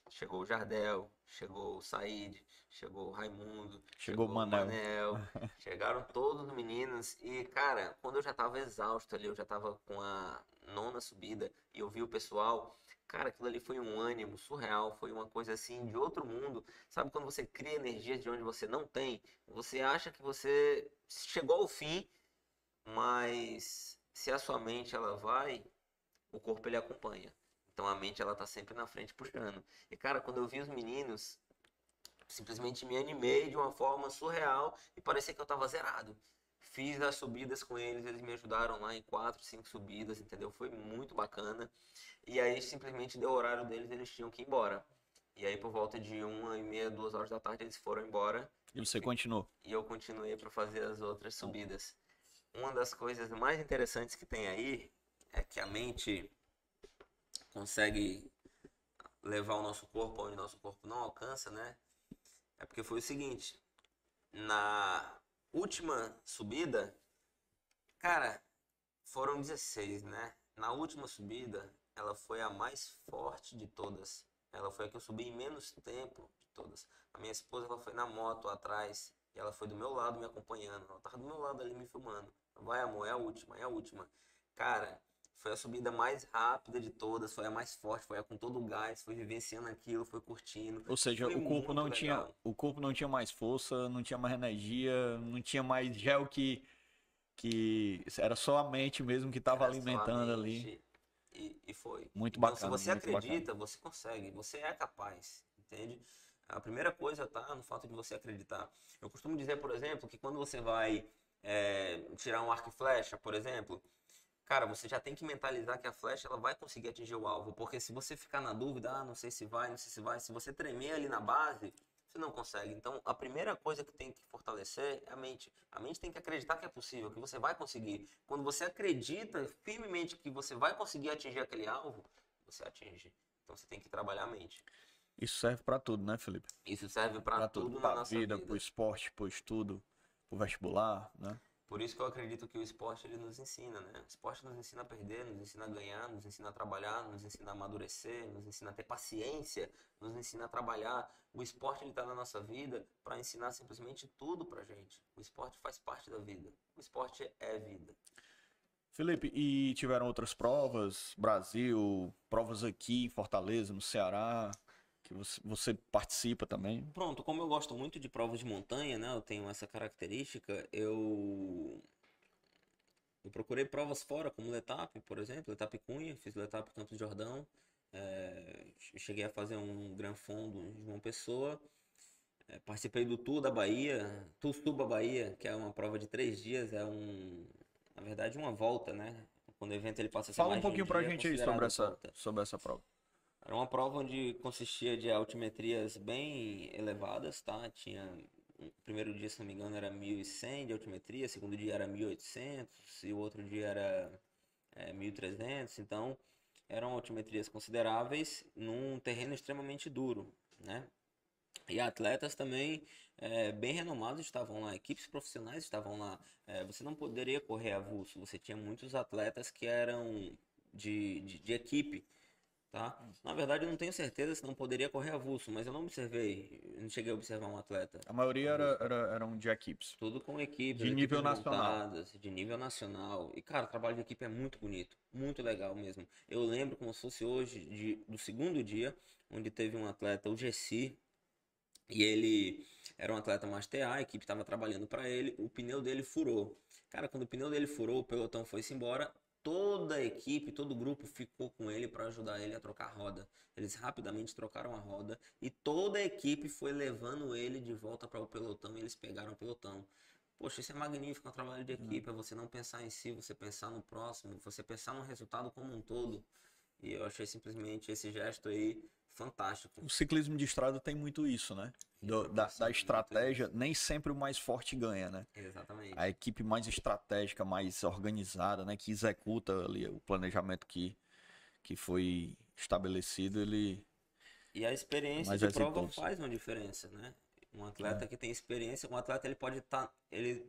Speaker 2: Chegou o Jardel, chegou o Said, chegou o Raimundo,
Speaker 1: Chegou o
Speaker 2: chegou o
Speaker 1: Manel.
Speaker 2: Manel. Chegaram todos os meninos. E, cara, quando eu já tava exausto ali, eu já tava com a 9ª subida e eu vi o pessoal. Cara, aquilo ali foi um ânimo surreal, foi uma coisa assim de outro mundo. Sabe quando você cria energias de onde você não tem? Você acha que você chegou ao fim, mas se a sua mente ela vai, o corpo ele acompanha. Então a mente ela tá sempre na frente puxando. E cara, quando eu vi os meninos, simplesmente me animei de uma forma surreal e parecia que eu tava zerado. Fiz as subidas com eles, eles me ajudaram lá em 4, 5 subidas, entendeu? Foi muito bacana. E aí simplesmente deu o horário deles, eles tinham que ir embora. E aí por volta de 1h30, 2 horas da tarde eles foram embora.
Speaker 1: E você continuou.
Speaker 2: E eu continuei para fazer as outras subidas. Uma das coisas mais interessantes que tem aí é que a mente consegue levar o nosso corpo onde o nosso corpo não alcança, né? É porque foi o seguinte, na última subida, cara, foram 16, né? Na última subida, ela foi a mais forte de todas. Ela foi a que eu subi em menos tempo de todas. A minha esposa, ela foi na moto atrás e ela foi do meu lado me acompanhando. Ela tava do meu lado ali me filmando. Vai, amor, é a última, é a última. Cara, foi a subida mais rápida de todas, foi a mais forte, foi a com todo o gás, foi vivenciando aquilo, foi curtindo.
Speaker 1: Ou seja,
Speaker 2: Foi muito legal.
Speaker 1: o corpo não tinha mais força, não tinha mais energia, não tinha mais gel que era só a mente mesmo que estava
Speaker 2: Era só a
Speaker 1: alimentando ali.
Speaker 2: mente e foi.
Speaker 1: Muito
Speaker 2: Então, se
Speaker 1: bacana,
Speaker 2: você
Speaker 1: muito bacana.
Speaker 2: acredita, você consegue, você é capaz, entende? A primeira coisa tá no fato de você acreditar. Eu costumo dizer, por exemplo, que quando você vai tirar um arco e flecha, por exemplo, cara, você já tem que mentalizar que a flecha ela vai conseguir atingir o alvo, porque se você ficar na dúvida, não sei se vai, não sei se vai, se você tremer ali na base, você não consegue. Então, a primeira coisa que tem que fortalecer é a mente. A mente tem que acreditar que é possível, que você vai conseguir. Quando você acredita firmemente que você vai conseguir atingir aquele alvo, você atinge. Então, você tem que trabalhar a mente.
Speaker 1: Isso serve pra tudo, né, Felipe?
Speaker 2: Isso serve para
Speaker 1: Pra tudo,
Speaker 2: tudo na
Speaker 1: pra
Speaker 2: nossa
Speaker 1: vida, pro
Speaker 2: vida.
Speaker 1: esporte, pro estudo, pro vestibular, né?
Speaker 2: Por isso que eu acredito que o esporte ele nos ensina, né? O esporte nos ensina a perder, nos ensina a ganhar, nos ensina a trabalhar, nos ensina a amadurecer, nos ensina a ter paciência, nos ensina a trabalhar. O esporte ele está na nossa vida para ensinar simplesmente tudo pra gente. O esporte faz parte da vida. O esporte é vida.
Speaker 1: Felipe, e tiveram outras provas, Brasil, provas aqui em Fortaleza, no Ceará, que você participa também?
Speaker 2: Pronto, como eu gosto muito de provas de montanha, né? Eu tenho essa característica, eu procurei provas fora, como Letap, por exemplo, Letap Cunha, fiz Letap Campos do Jordão, cheguei a fazer um Gran Fondo em João Pessoa, participei do Tour da Bahia, Tour Suba Bahia, que é uma prova de 3 dias, na verdade, uma volta, né? Quando o evento ele passa a ser
Speaker 1: Fala um
Speaker 2: mais de um
Speaker 1: pouquinho pra
Speaker 2: dia, é
Speaker 1: gente aí sobre
Speaker 2: considerado
Speaker 1: essa,
Speaker 2: volta.
Speaker 1: sobre essa prova.
Speaker 2: Era uma prova onde consistia de altimetrias bem elevadas, tá? Tinha o primeiro dia, se não me engano, era 1.100 de altimetria, segundo dia era 1.800 e o outro dia era 1.300. Então, eram altimetrias consideráveis num terreno extremamente duro, né? E atletas também bem renomados estavam lá, equipes profissionais estavam lá. Você não poderia correr avulso, você tinha muitos atletas que eram de equipe. Tá? Na verdade, eu não tenho certeza se não poderia correr avulso, mas eu não observei, eu não cheguei a observar um atleta
Speaker 1: A maioria
Speaker 2: avulso.
Speaker 1: eram de equipes,
Speaker 2: Tudo com equipes,
Speaker 1: de nível
Speaker 2: equipes
Speaker 1: nacional.
Speaker 2: montadas, de nível nacional. E, cara, o trabalho de equipe é muito bonito, muito legal mesmo. Eu lembro como se fosse hoje, do segundo dia, onde teve um atleta, o Gessi, e ele era um atleta Master A, a equipe estava trabalhando para ele, o pneu dele furou. Cara, quando o pneu dele furou, o pelotão foi-se embora, toda a equipe, todo o grupo ficou com ele para ajudar ele a trocar a roda. Eles rapidamente trocaram a roda e toda a equipe foi levando ele de volta para o pelotão e eles pegaram o pelotão. Poxa, isso é magnífico, é um trabalho de equipe, é você não pensar em si, você pensar no próximo, você pensar no resultado como um todo. E eu achei simplesmente esse gesto aí fantástico.
Speaker 1: O ciclismo de estrada tem muito isso, né?
Speaker 2: Ele
Speaker 1: Da
Speaker 2: proporciona muito
Speaker 1: estratégia,
Speaker 2: isso.
Speaker 1: nem sempre o mais forte ganha, né? A
Speaker 2: Exatamente.
Speaker 1: equipe mais estratégica, mais organizada, né? Que executa ali o planejamento que foi estabelecido, ele
Speaker 2: E a
Speaker 1: é
Speaker 2: experiência
Speaker 1: mais
Speaker 2: de prova
Speaker 1: exitoso.
Speaker 2: faz uma diferença, né? Um
Speaker 1: É.
Speaker 2: atleta que tem experiência, um atleta ele pode estar, ele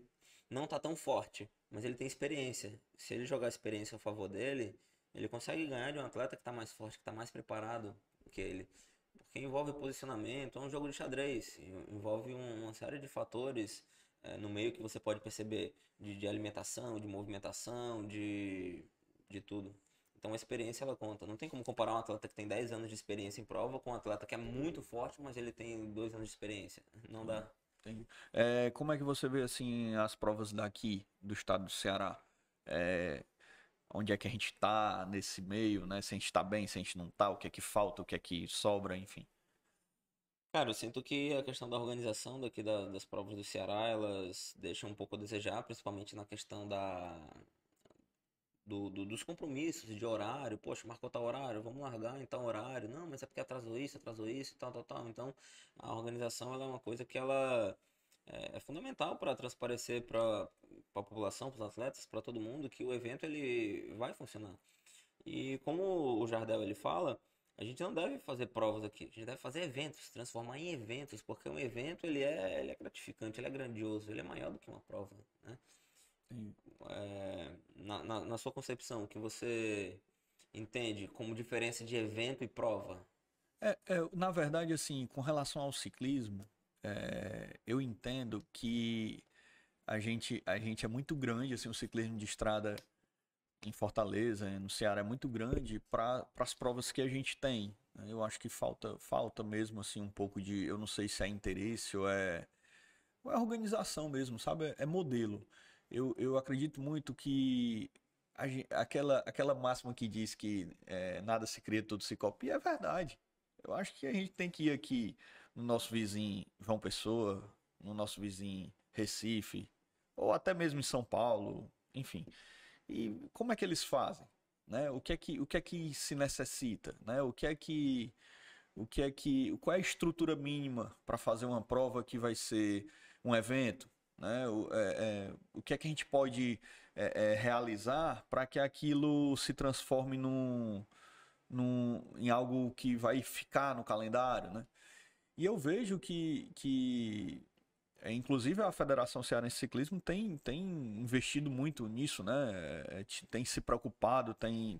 Speaker 2: não tá tão forte, mas ele tem experiência. Se ele jogar a experiência a favor dele, ele consegue ganhar de um atleta que está mais forte, que está mais preparado que ele. Porque envolve posicionamento, é um jogo de xadrez, envolve uma série de fatores no meio que você pode perceber de alimentação, de movimentação, de tudo. Então a experiência ela conta. Não tem como comparar um atleta que tem 10 anos de experiência em prova com um atleta que é muito forte, mas ele tem 2 anos de experiência. Não dá.
Speaker 1: Entendi. Como é que você vê assim as provas daqui do estado do Ceará? É, onde é que a gente tá nesse meio, né? Se a gente tá bem, se a gente não tá, o que é que falta, o que é que sobra, enfim.
Speaker 2: Cara, eu sinto que a questão da organização daqui das provas do Ceará, elas deixam um pouco a desejar, principalmente na questão dos compromissos de horário. Poxa, marcou tal horário, vamos largar em tal horário. Não, mas é porque atrasou isso, e tal, tal, tal. Então, a organização ela é uma coisa que ela é fundamental para transparecer para a população, para os atletas, para todo mundo, que o evento ele vai funcionar. E como o Jardel ele fala, a gente não deve fazer provas aqui, a gente deve fazer eventos, transformar em eventos, porque um evento ele é gratificante, ele é grandioso, ele é maior do que uma prova, né?
Speaker 1: Sim.
Speaker 2: Na sua concepção, o que você entende como diferença de evento e prova?
Speaker 1: Na verdade, assim, com relação ao ciclismo, eu entendo que a gente é muito grande, assim, o ciclismo de estrada em Fortaleza, no Ceará, é muito grande para as provas que a gente tem, né? Eu acho que falta mesmo, assim, um pouco de, eu não sei se é interesse ou é organização mesmo, sabe? É modelo. Eu acredito muito que aquela máxima que diz que nada se cria, tudo se copia, é verdade. Eu acho que a gente tem que ir aqui no nosso vizinho João Pessoa, no nosso vizinho Recife, ou até mesmo em São Paulo, enfim. E como é que eles fazem? Né? O que é que se necessita? Né? Qual é a estrutura mínima para fazer uma prova que vai ser um evento? Né? O que é que a gente pode realizar para que aquilo se transforme em algo que vai ficar no calendário, né? E eu vejo inclusive a Federação Cearense de Ciclismo tem investido muito nisso, né? Tem se preocupado, tem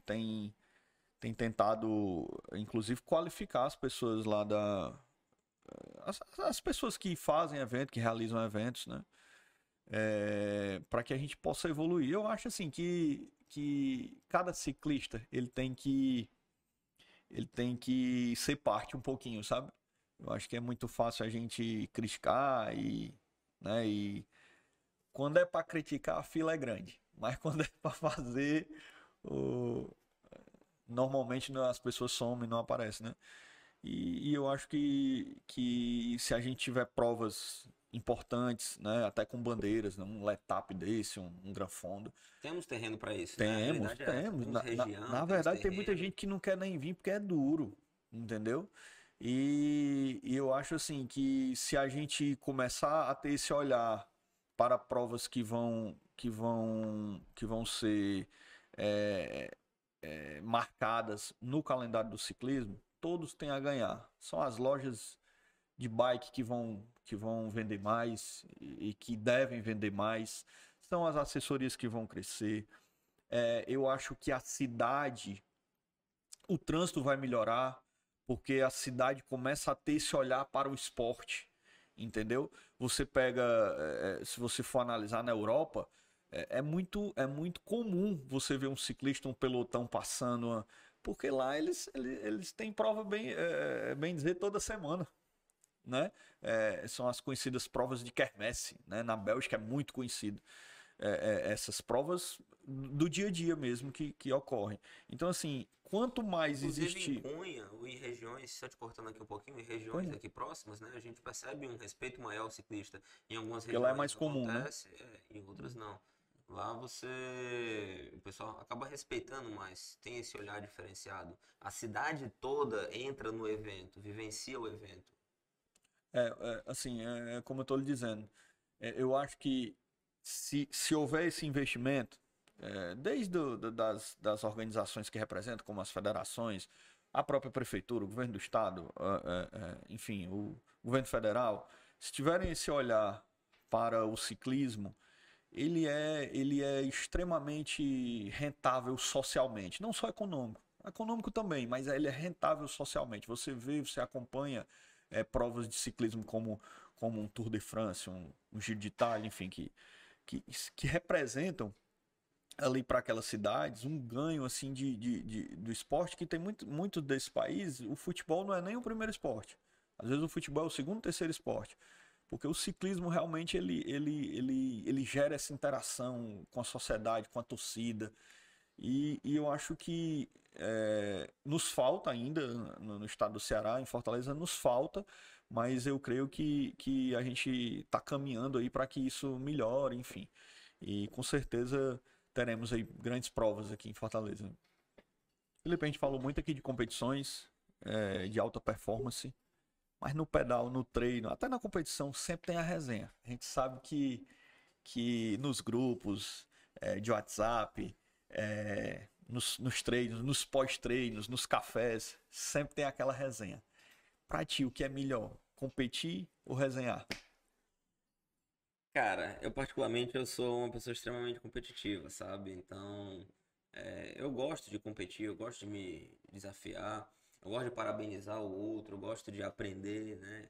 Speaker 1: tentado, inclusive, qualificar as pessoas lá as pessoas que fazem evento, que realizam eventos, né? Para que a gente possa evoluir. Eu acho assim que cada ciclista ele tem que ser parte um pouquinho, sabe? Eu acho que é muito fácil a gente criticar né? E quando é para criticar, a fila é grande. Mas quando é para fazer, o... normalmente as pessoas somem, não aparecem, né? E eu acho que se a gente tiver provas importantes, né, até com bandeiras, né, um letap desse, um granfondo,
Speaker 2: Temos terreno para isso, né? A
Speaker 1: temos,
Speaker 2: realidade é essa.
Speaker 1: temos.
Speaker 2: Temos
Speaker 1: Na, na,
Speaker 2: região,
Speaker 1: na
Speaker 2: temos
Speaker 1: verdade, tem muita
Speaker 2: terreno.
Speaker 1: gente que não quer nem vir porque é duro, entendeu? E eu acho assim que se a gente começar a ter esse olhar para provas que vão ser é, marcadas no calendário do ciclismo, todos têm a ganhar. São as lojas de bike que vão vender mais e que devem vender mais, são as assessorias que vão crescer. Eu acho que a cidade, o trânsito vai melhorar, porque a cidade começa a ter esse olhar para o esporte, entendeu? Você pega, se você for analisar na Europa, é muito comum você ver um ciclista, um pelotão passando, porque lá eles têm prova bem dizer toda semana, né? São as conhecidas provas de quermesse, né? Na Bélgica é muito conhecido essas provas do dia a dia mesmo que ocorrem. Então, assim, quanto mais
Speaker 2: Inclusive em
Speaker 1: existe.
Speaker 2: Cunha, ou em regiões, só te cortando aqui um pouquinho, em regiões
Speaker 1: Cunha,
Speaker 2: aqui próximas, né, a gente percebe um respeito maior ao ciclista. Em algumas
Speaker 1: porque lá é
Speaker 2: regiões
Speaker 1: mais comum, né?
Speaker 2: acontece, em outras não. Lá o pessoal acaba respeitando mais, tem esse olhar diferenciado. A cidade toda entra no evento, vivencia o evento.
Speaker 1: Assim, como eu estou lhe dizendo, eu acho que se houver esse investimento, desde das organizações que representam, como as federações, a própria prefeitura, o governo do estado, enfim, o governo federal, se tiverem esse olhar para o ciclismo, ele é extremamente rentável socialmente, não só econômico. Econômico também, mas ele é rentável socialmente. Você vê, você acompanha provas de ciclismo como um Tour de France, um Giro de Itália, enfim, que, que representam ali para aquelas cidades um ganho assim do esporte que tem muito desse país. O futebol não é nem o primeiro esporte. Às vezes o futebol é o segundo, terceiro esporte. Porque o ciclismo realmente ele gera essa interação com a sociedade, com a torcida. E eu acho que nos falta ainda, no estado do Ceará, em Fortaleza, nos falta, mas eu creio que a gente está caminhando aí para que isso melhore, enfim. E com certeza teremos aí grandes provas aqui em Fortaleza. Felipe, a gente falou muito aqui de competições de alta performance, mas no pedal, no treino, até na competição, sempre tem a resenha. A gente sabe que nos grupos de WhatsApp, nos treinos, nos pós-treinos, nos cafés, sempre tem aquela resenha. Pra ti, o que é melhor? Competir ou resenhar?
Speaker 2: Cara, eu particularmente eu sou uma pessoa extremamente competitiva, sabe? Então, eu gosto de competir, eu gosto de me desafiar, eu gosto de parabenizar o outro, eu gosto de aprender, né?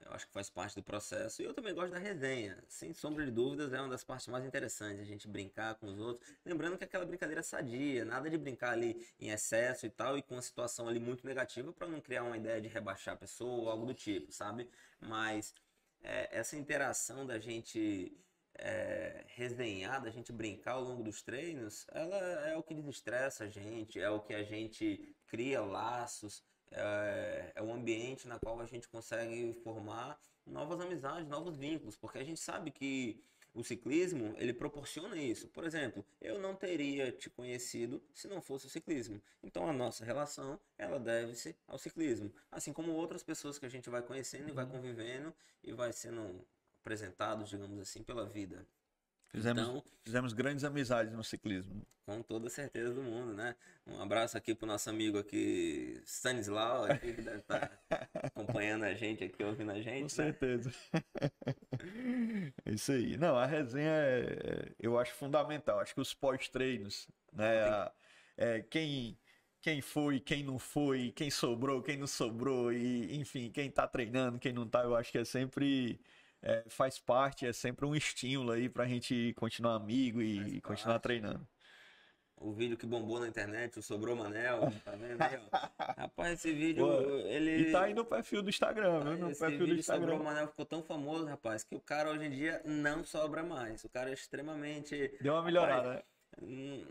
Speaker 2: Eu acho que faz parte do processo. E eu também gosto da resenha. Sem sombra de dúvidas, é uma das partes mais interessantes, a gente brincar com os outros. Lembrando que é aquela brincadeira sadia, nada de brincar ali em excesso e tal, e com uma situação ali muito negativa para não criar uma ideia de rebaixar a pessoa ou algo do tipo, sabe? Mas essa interação da gente resenhar, da gente brincar ao longo dos treinos, ela é o que desestressa a gente, é o que a gente cria laços, é um ambiente na qual a gente consegue formar novas amizades, novos vínculos, porque a gente sabe que o ciclismo, ele proporciona isso. Por exemplo, eu não teria te conhecido se não fosse o ciclismo. Então a nossa relação, ela deve-se ao ciclismo. Assim como outras pessoas que a gente vai conhecendo e vai convivendo e vai sendo apresentados, digamos assim, pela vida. Então,
Speaker 1: Fizemos grandes amizades no ciclismo.
Speaker 2: com toda certeza do mundo, né? Um abraço aqui pro nosso amigo aqui, Stanislau, aqui, que deve estar acompanhando a gente aqui, ouvindo a gente,
Speaker 1: Com
Speaker 2: né?
Speaker 1: certeza. É isso aí. Não, a resenha eu acho fundamental. Acho que os pós-treinos, né? Quem foi, quem não foi, quem sobrou, quem não sobrou, e enfim, quem tá treinando, quem não tá, eu acho que é sempre. Faz parte, é sempre um estímulo aí pra gente continuar amigo e continuar treinando.
Speaker 2: O vídeo que bombou na internet, o Sobrou Manel, tá vendo aí, ó? Rapaz, esse vídeo,
Speaker 1: Pô, e tá aí
Speaker 2: ele...
Speaker 1: no perfil do Instagram, viu? No
Speaker 2: Esse
Speaker 1: perfil do
Speaker 2: vídeo Sobrou
Speaker 1: Instagram.
Speaker 2: Manel ficou tão famoso, rapaz, que o cara hoje em dia não sobra mais. O cara é extremamente...
Speaker 1: Deu uma
Speaker 2: Rapaz,
Speaker 1: melhorada, né?
Speaker 2: hum,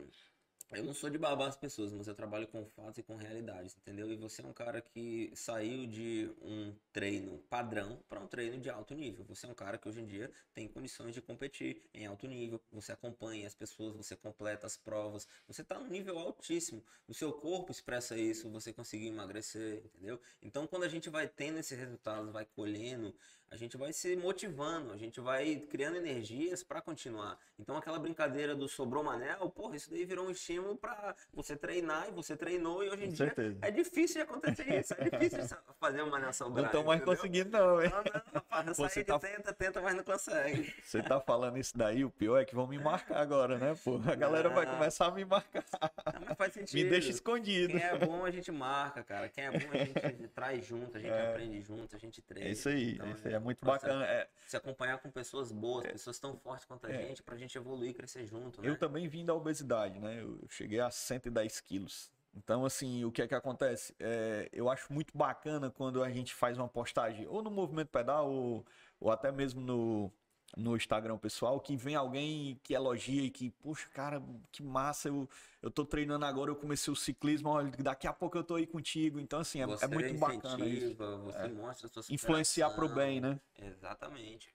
Speaker 2: eu não sou de babar as pessoas, mas eu trabalho com fatos e com realidades, entendeu? E você é um cara que saiu de um treino padrão para um treino de alto nível. Você é um cara que hoje em dia tem condições de competir em alto nível. Você acompanha as pessoas, você completa as provas. Você está num nível altíssimo. O seu corpo expressa isso, você conseguiu emagrecer, entendeu? Então, quando a gente vai tendo esses resultados, vai colhendo, a gente vai se motivando, a gente vai criando energias para continuar. Então, aquela brincadeira do sobrou manel, porra, isso daí virou um estímulo para você treinar e você treinou e hoje em
Speaker 1: Com
Speaker 2: dia
Speaker 1: certeza.
Speaker 2: é difícil de acontecer isso, é difícil de fazer uma manel sobrar,
Speaker 1: Não estão mais
Speaker 2: entendeu?
Speaker 1: conseguindo, não, hein?
Speaker 2: Não, rapaz, não
Speaker 1: Você
Speaker 2: sai de tenta, mas não consegue.
Speaker 1: você tá falando isso daí, o pior é que vão me marcar agora, né, pô? A galera vai
Speaker 2: Não,
Speaker 1: começar a me marcar.
Speaker 2: não, mas faz
Speaker 1: Me deixa
Speaker 2: sentido.
Speaker 1: escondido.
Speaker 2: Quem é bom a gente marca, cara. Quem é bom a gente traz junto, a gente aprende junto, a gente treina.
Speaker 1: É isso aí,
Speaker 2: Então,
Speaker 1: isso aí é
Speaker 2: o
Speaker 1: muito
Speaker 2: processo-
Speaker 1: bacana.
Speaker 2: Se acompanhar com pessoas boas, pessoas tão fortes quanto a gente, pra gente evoluir e crescer junto,
Speaker 1: Eu
Speaker 2: né?
Speaker 1: também vim da obesidade, né? Eu cheguei a 110 quilos. Então, assim, o que é que acontece? Eu acho muito bacana quando a gente faz uma postagem, ou no Movimento Pedal, ou até mesmo no Instagram pessoal, que vem alguém que elogia e que, poxa, cara, que massa, eu tô treinando agora, eu comecei o ciclismo, olha, daqui a pouco eu tô aí contigo. Então, assim, é
Speaker 2: Você
Speaker 1: muito bacana isso.
Speaker 2: incentiva, você mostra a sua
Speaker 1: Influenciar pro bem,
Speaker 2: superação.
Speaker 1: né?
Speaker 2: Exatamente.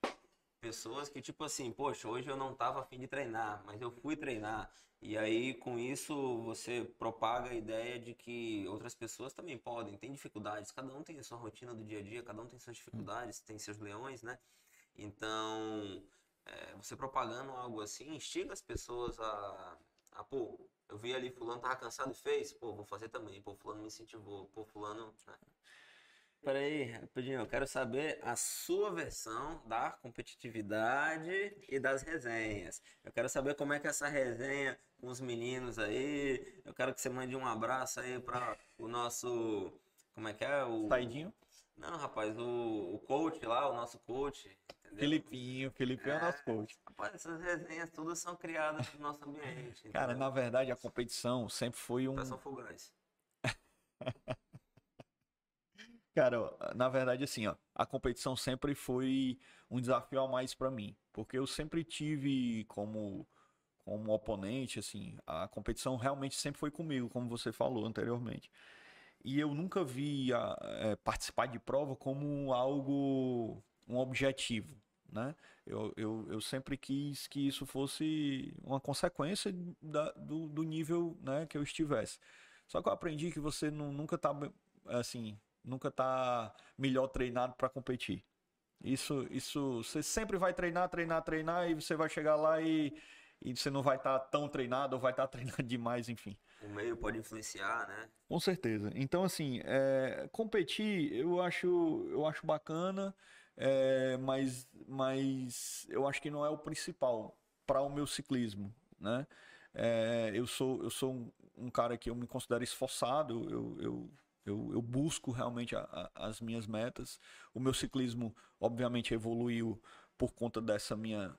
Speaker 2: Pessoas que, tipo assim, poxa, hoje eu não tava a fim de treinar, mas eu fui treinar. E aí, com isso, você propaga a ideia de que outras pessoas também podem, têm dificuldades. Cada um tem a sua rotina do dia a dia, cada um tem suas dificuldades, tem seus leões, né? Então, você propagando algo assim, instiga as pessoas pô, eu vi ali fulano tava cansado e fez, pô, vou fazer também, pô, fulano me incentivou, pô, fulano, né? Peraí, rapidinho, eu quero saber a sua versão da competitividade e das resenhas. Eu quero saber como é que é essa resenha com os meninos aí. Eu quero que você mande um abraço aí para o nosso, como é que é?
Speaker 1: Saidinho?
Speaker 2: Não, rapaz, o coach lá, o nosso coach, entendeu?
Speaker 1: Filipinho é o nosso coach.
Speaker 2: Rapaz, essas resenhas todas são criadas no nosso ambiente,
Speaker 1: Cara,
Speaker 2: entendeu?
Speaker 1: na verdade, a competição sempre foi
Speaker 2: São fugazes.
Speaker 1: Cara, na verdade, assim, ó, a competição sempre foi um desafio a mais pra mim, porque eu sempre tive como oponente, assim, a competição realmente sempre foi comigo, como você falou anteriormente. e eu nunca vi participar de prova como algo, um objetivo, né? Eu sempre quis que isso fosse uma consequência do nível, né, que eu estivesse. Só que eu aprendi que você nunca tá, assim, nunca tá melhor treinado para competir. Isso, você sempre vai treinar, e você vai chegar lá e você não vai estar tão treinado ou vai estar treinado demais, enfim.
Speaker 2: O meio pode influenciar, né?
Speaker 1: Com certeza. Então, assim, competir eu acho bacana, mas eu acho que não é o principal para o meu ciclismo, né? Eu sou um cara que eu me considero esforçado, eu busco realmente as minhas metas. O meu ciclismo, obviamente, evoluiu por conta dessa minha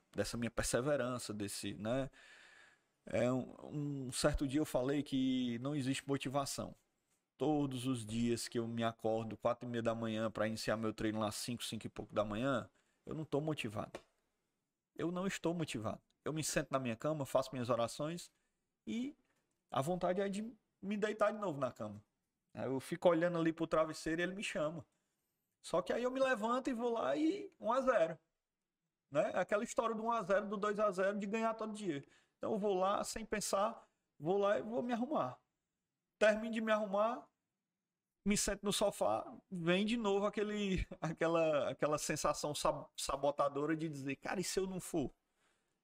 Speaker 1: perseverança, né? Um certo dia eu falei que não existe motivação. Todos os dias que eu me acordo 4:30 da manhã para iniciar meu treino lá 5 e pouco da manhã, eu não estou motivado. Eu não estou motivado. Eu me sento na minha cama, faço minhas orações e a vontade é de me deitar de novo na cama. Eu fico olhando ali pro travesseiro e ele me chama. Só que aí eu me levanto e vou lá e 1-0. Né? Aquela história do 1-0, do 2-0, de ganhar todo dia. Então eu vou lá sem pensar, vou lá e vou me arrumar. Termino de me arrumar, me sento no sofá, vem de novo aquela sensação sabotadora de dizer, cara, e se eu não for?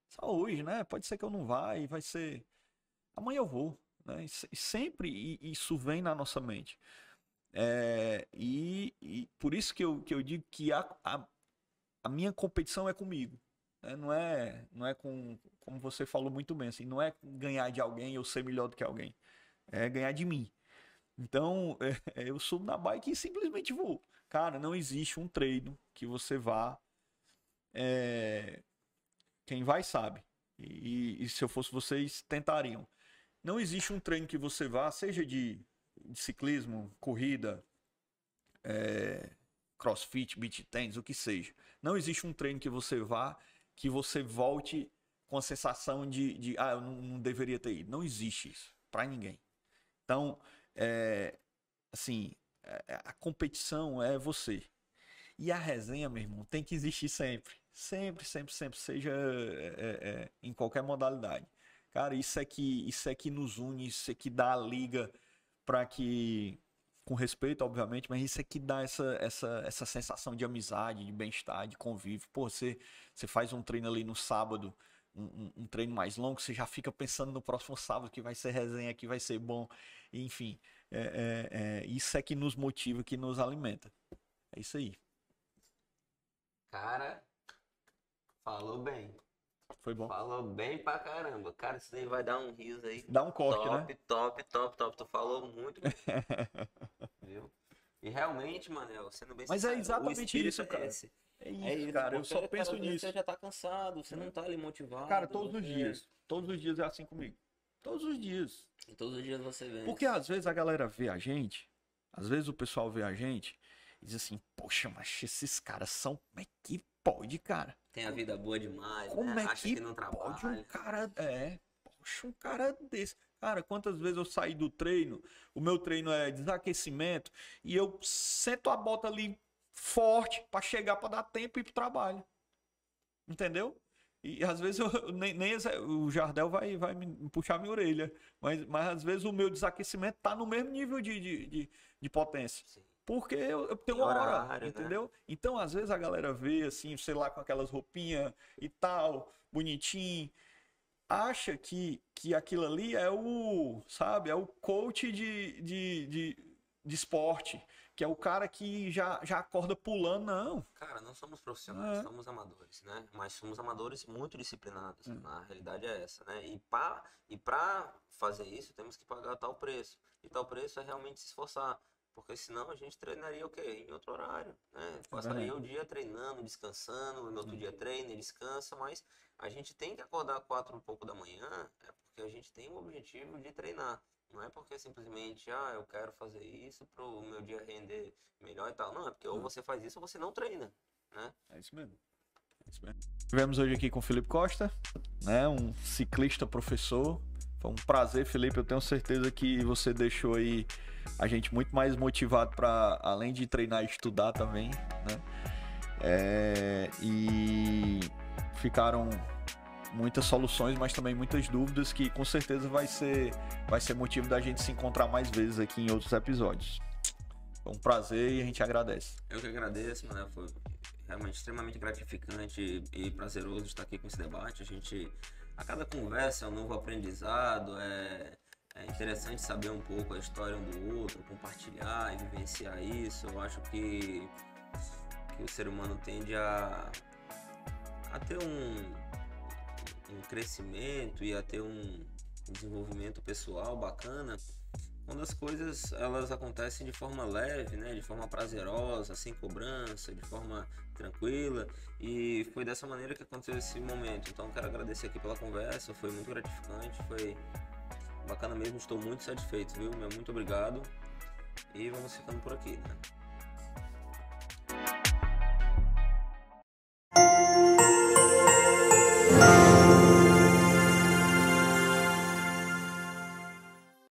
Speaker 1: Só hoje, né? Pode ser que eu não vá e vai ser... Amanhã eu vou. Né? E sempre isso vem na nossa mente. E por isso que eu digo que a minha competição é comigo. Né? Não é como você falou muito bem, assim, não é ganhar de alguém ou ser melhor do que alguém. É ganhar de mim. Então, eu subo na bike e simplesmente vou. Cara, não existe um treino que você vá. Quem vai sabe. E se eu fosse vocês, tentariam. Não existe um treino que você vá, seja de ciclismo, corrida, crossfit, beach tennis, o que seja. Não existe um treino que você vá, que você volte com a sensação de eu não deveria ter ido. Não existe isso para ninguém. Então, assim, a competição é você. E a resenha, meu irmão, tem que existir sempre. Sempre, sempre, sempre. Seja em qualquer modalidade. Cara, isso é que nos une, isso é que dá a liga para que, com respeito, obviamente, mas isso é que dá essa sensação de amizade, de bem-estar, de convívio. Pô, você faz um treino ali no sábado, um treino mais longo, você já fica pensando no próximo sábado que vai ser resenha, que vai ser bom. Enfim, isso é que nos motiva, que nos alimenta. É isso aí.
Speaker 2: Cara, falou bem.
Speaker 1: Foi bom.
Speaker 2: Falou bem pra caramba. Cara, isso aí vai dar um riso aí.
Speaker 1: Dá um corte,
Speaker 2: top,
Speaker 1: né?
Speaker 2: top, top, top. Tu falou muito, viu? E realmente, Manel, sendo bem
Speaker 1: Mas
Speaker 2: sincero,
Speaker 1: é exatamente
Speaker 2: o espírito
Speaker 1: isso, cara.
Speaker 2: esse.
Speaker 1: É isso, cara. Eu só
Speaker 2: porque,
Speaker 1: penso
Speaker 2: cara, às vezes
Speaker 1: nisso.
Speaker 2: Você já tá cansado, você não tá ali motivado.
Speaker 1: Cara, todos os
Speaker 2: você-
Speaker 1: dias. Todos os dias é assim comigo. Todos os dias.
Speaker 2: E todos os dias você vê.
Speaker 1: Porque às vezes a galera vê a gente, às vezes o pessoal vê a gente e diz assim, poxa, mas esses caras são... Como é que pode, cara?
Speaker 2: Tem a vida boa demais,
Speaker 1: Como
Speaker 2: né?
Speaker 1: é
Speaker 2: Acha
Speaker 1: que
Speaker 2: que não
Speaker 1: pode
Speaker 2: trabalha.
Speaker 1: um cara... Poxa, um cara desse... Cara, quantas vezes eu saí do treino, o meu treino é desaquecimento, e eu sento a bota ali forte pra chegar, pra dar tempo e ir pro trabalho. Entendeu? E às vezes o Jardel vai me puxar minha orelha. Mas às vezes o meu desaquecimento tá no mesmo nível de potência.
Speaker 2: Sim.
Speaker 1: Porque eu tenho
Speaker 2: Tem
Speaker 1: uma hora,
Speaker 2: horário,
Speaker 1: entendeu? Então, às vezes a galera vê assim, sei lá, com aquelas roupinhas e tal, bonitinho, acha que aquilo ali é sabe, é o coach de esporte, que é o cara que já acorda pulando, não.
Speaker 2: Cara, não somos profissionais, somos amadores, né? Mas somos amadores muito disciplinados. A realidade é essa, né? E pra fazer isso, temos que pagar tal preço. E tal preço é realmente se esforçar. Porque senão a gente treinaria o quê? Em outro horário, né? Passaria o dia treinando, descansando, no outro dia treina e descansa, mas a gente tem que acordar 4 e pouco da manhã, porque a gente tem o objetivo de treinar. Não é porque simplesmente, eu quero fazer isso para o meu dia render melhor e tal. Não, é porque ou você faz isso ou você não treina, né?
Speaker 1: É isso mesmo. É isso mesmo. Estivemos hoje aqui com o Felipe Costa, né? Um ciclista professor, Foi um prazer, Felipe. Eu tenho certeza que você deixou aí a gente muito mais motivado para, além de treinar e estudar também, né? E ficaram muitas soluções, mas também muitas dúvidas que com certeza vai ser motivo da gente se encontrar mais vezes aqui em outros episódios. Foi um prazer e a gente agradece.
Speaker 2: Eu que agradeço, mano. Foi realmente extremamente gratificante e prazeroso estar aqui com esse debate. A cada conversa é um novo aprendizado, é interessante saber um pouco a história um do outro, compartilhar e vivenciar isso. Eu acho que o ser humano tende a ter um crescimento e a ter um desenvolvimento pessoal bacana quando as coisas elas acontecem de forma leve, né, de forma prazerosa, sem cobrança, de forma tranquila, e foi dessa maneira que aconteceu esse momento. Então quero agradecer aqui pela conversa, foi muito gratificante, foi bacana mesmo, estou muito satisfeito, viu? Muito obrigado e vamos ficando por aqui, né?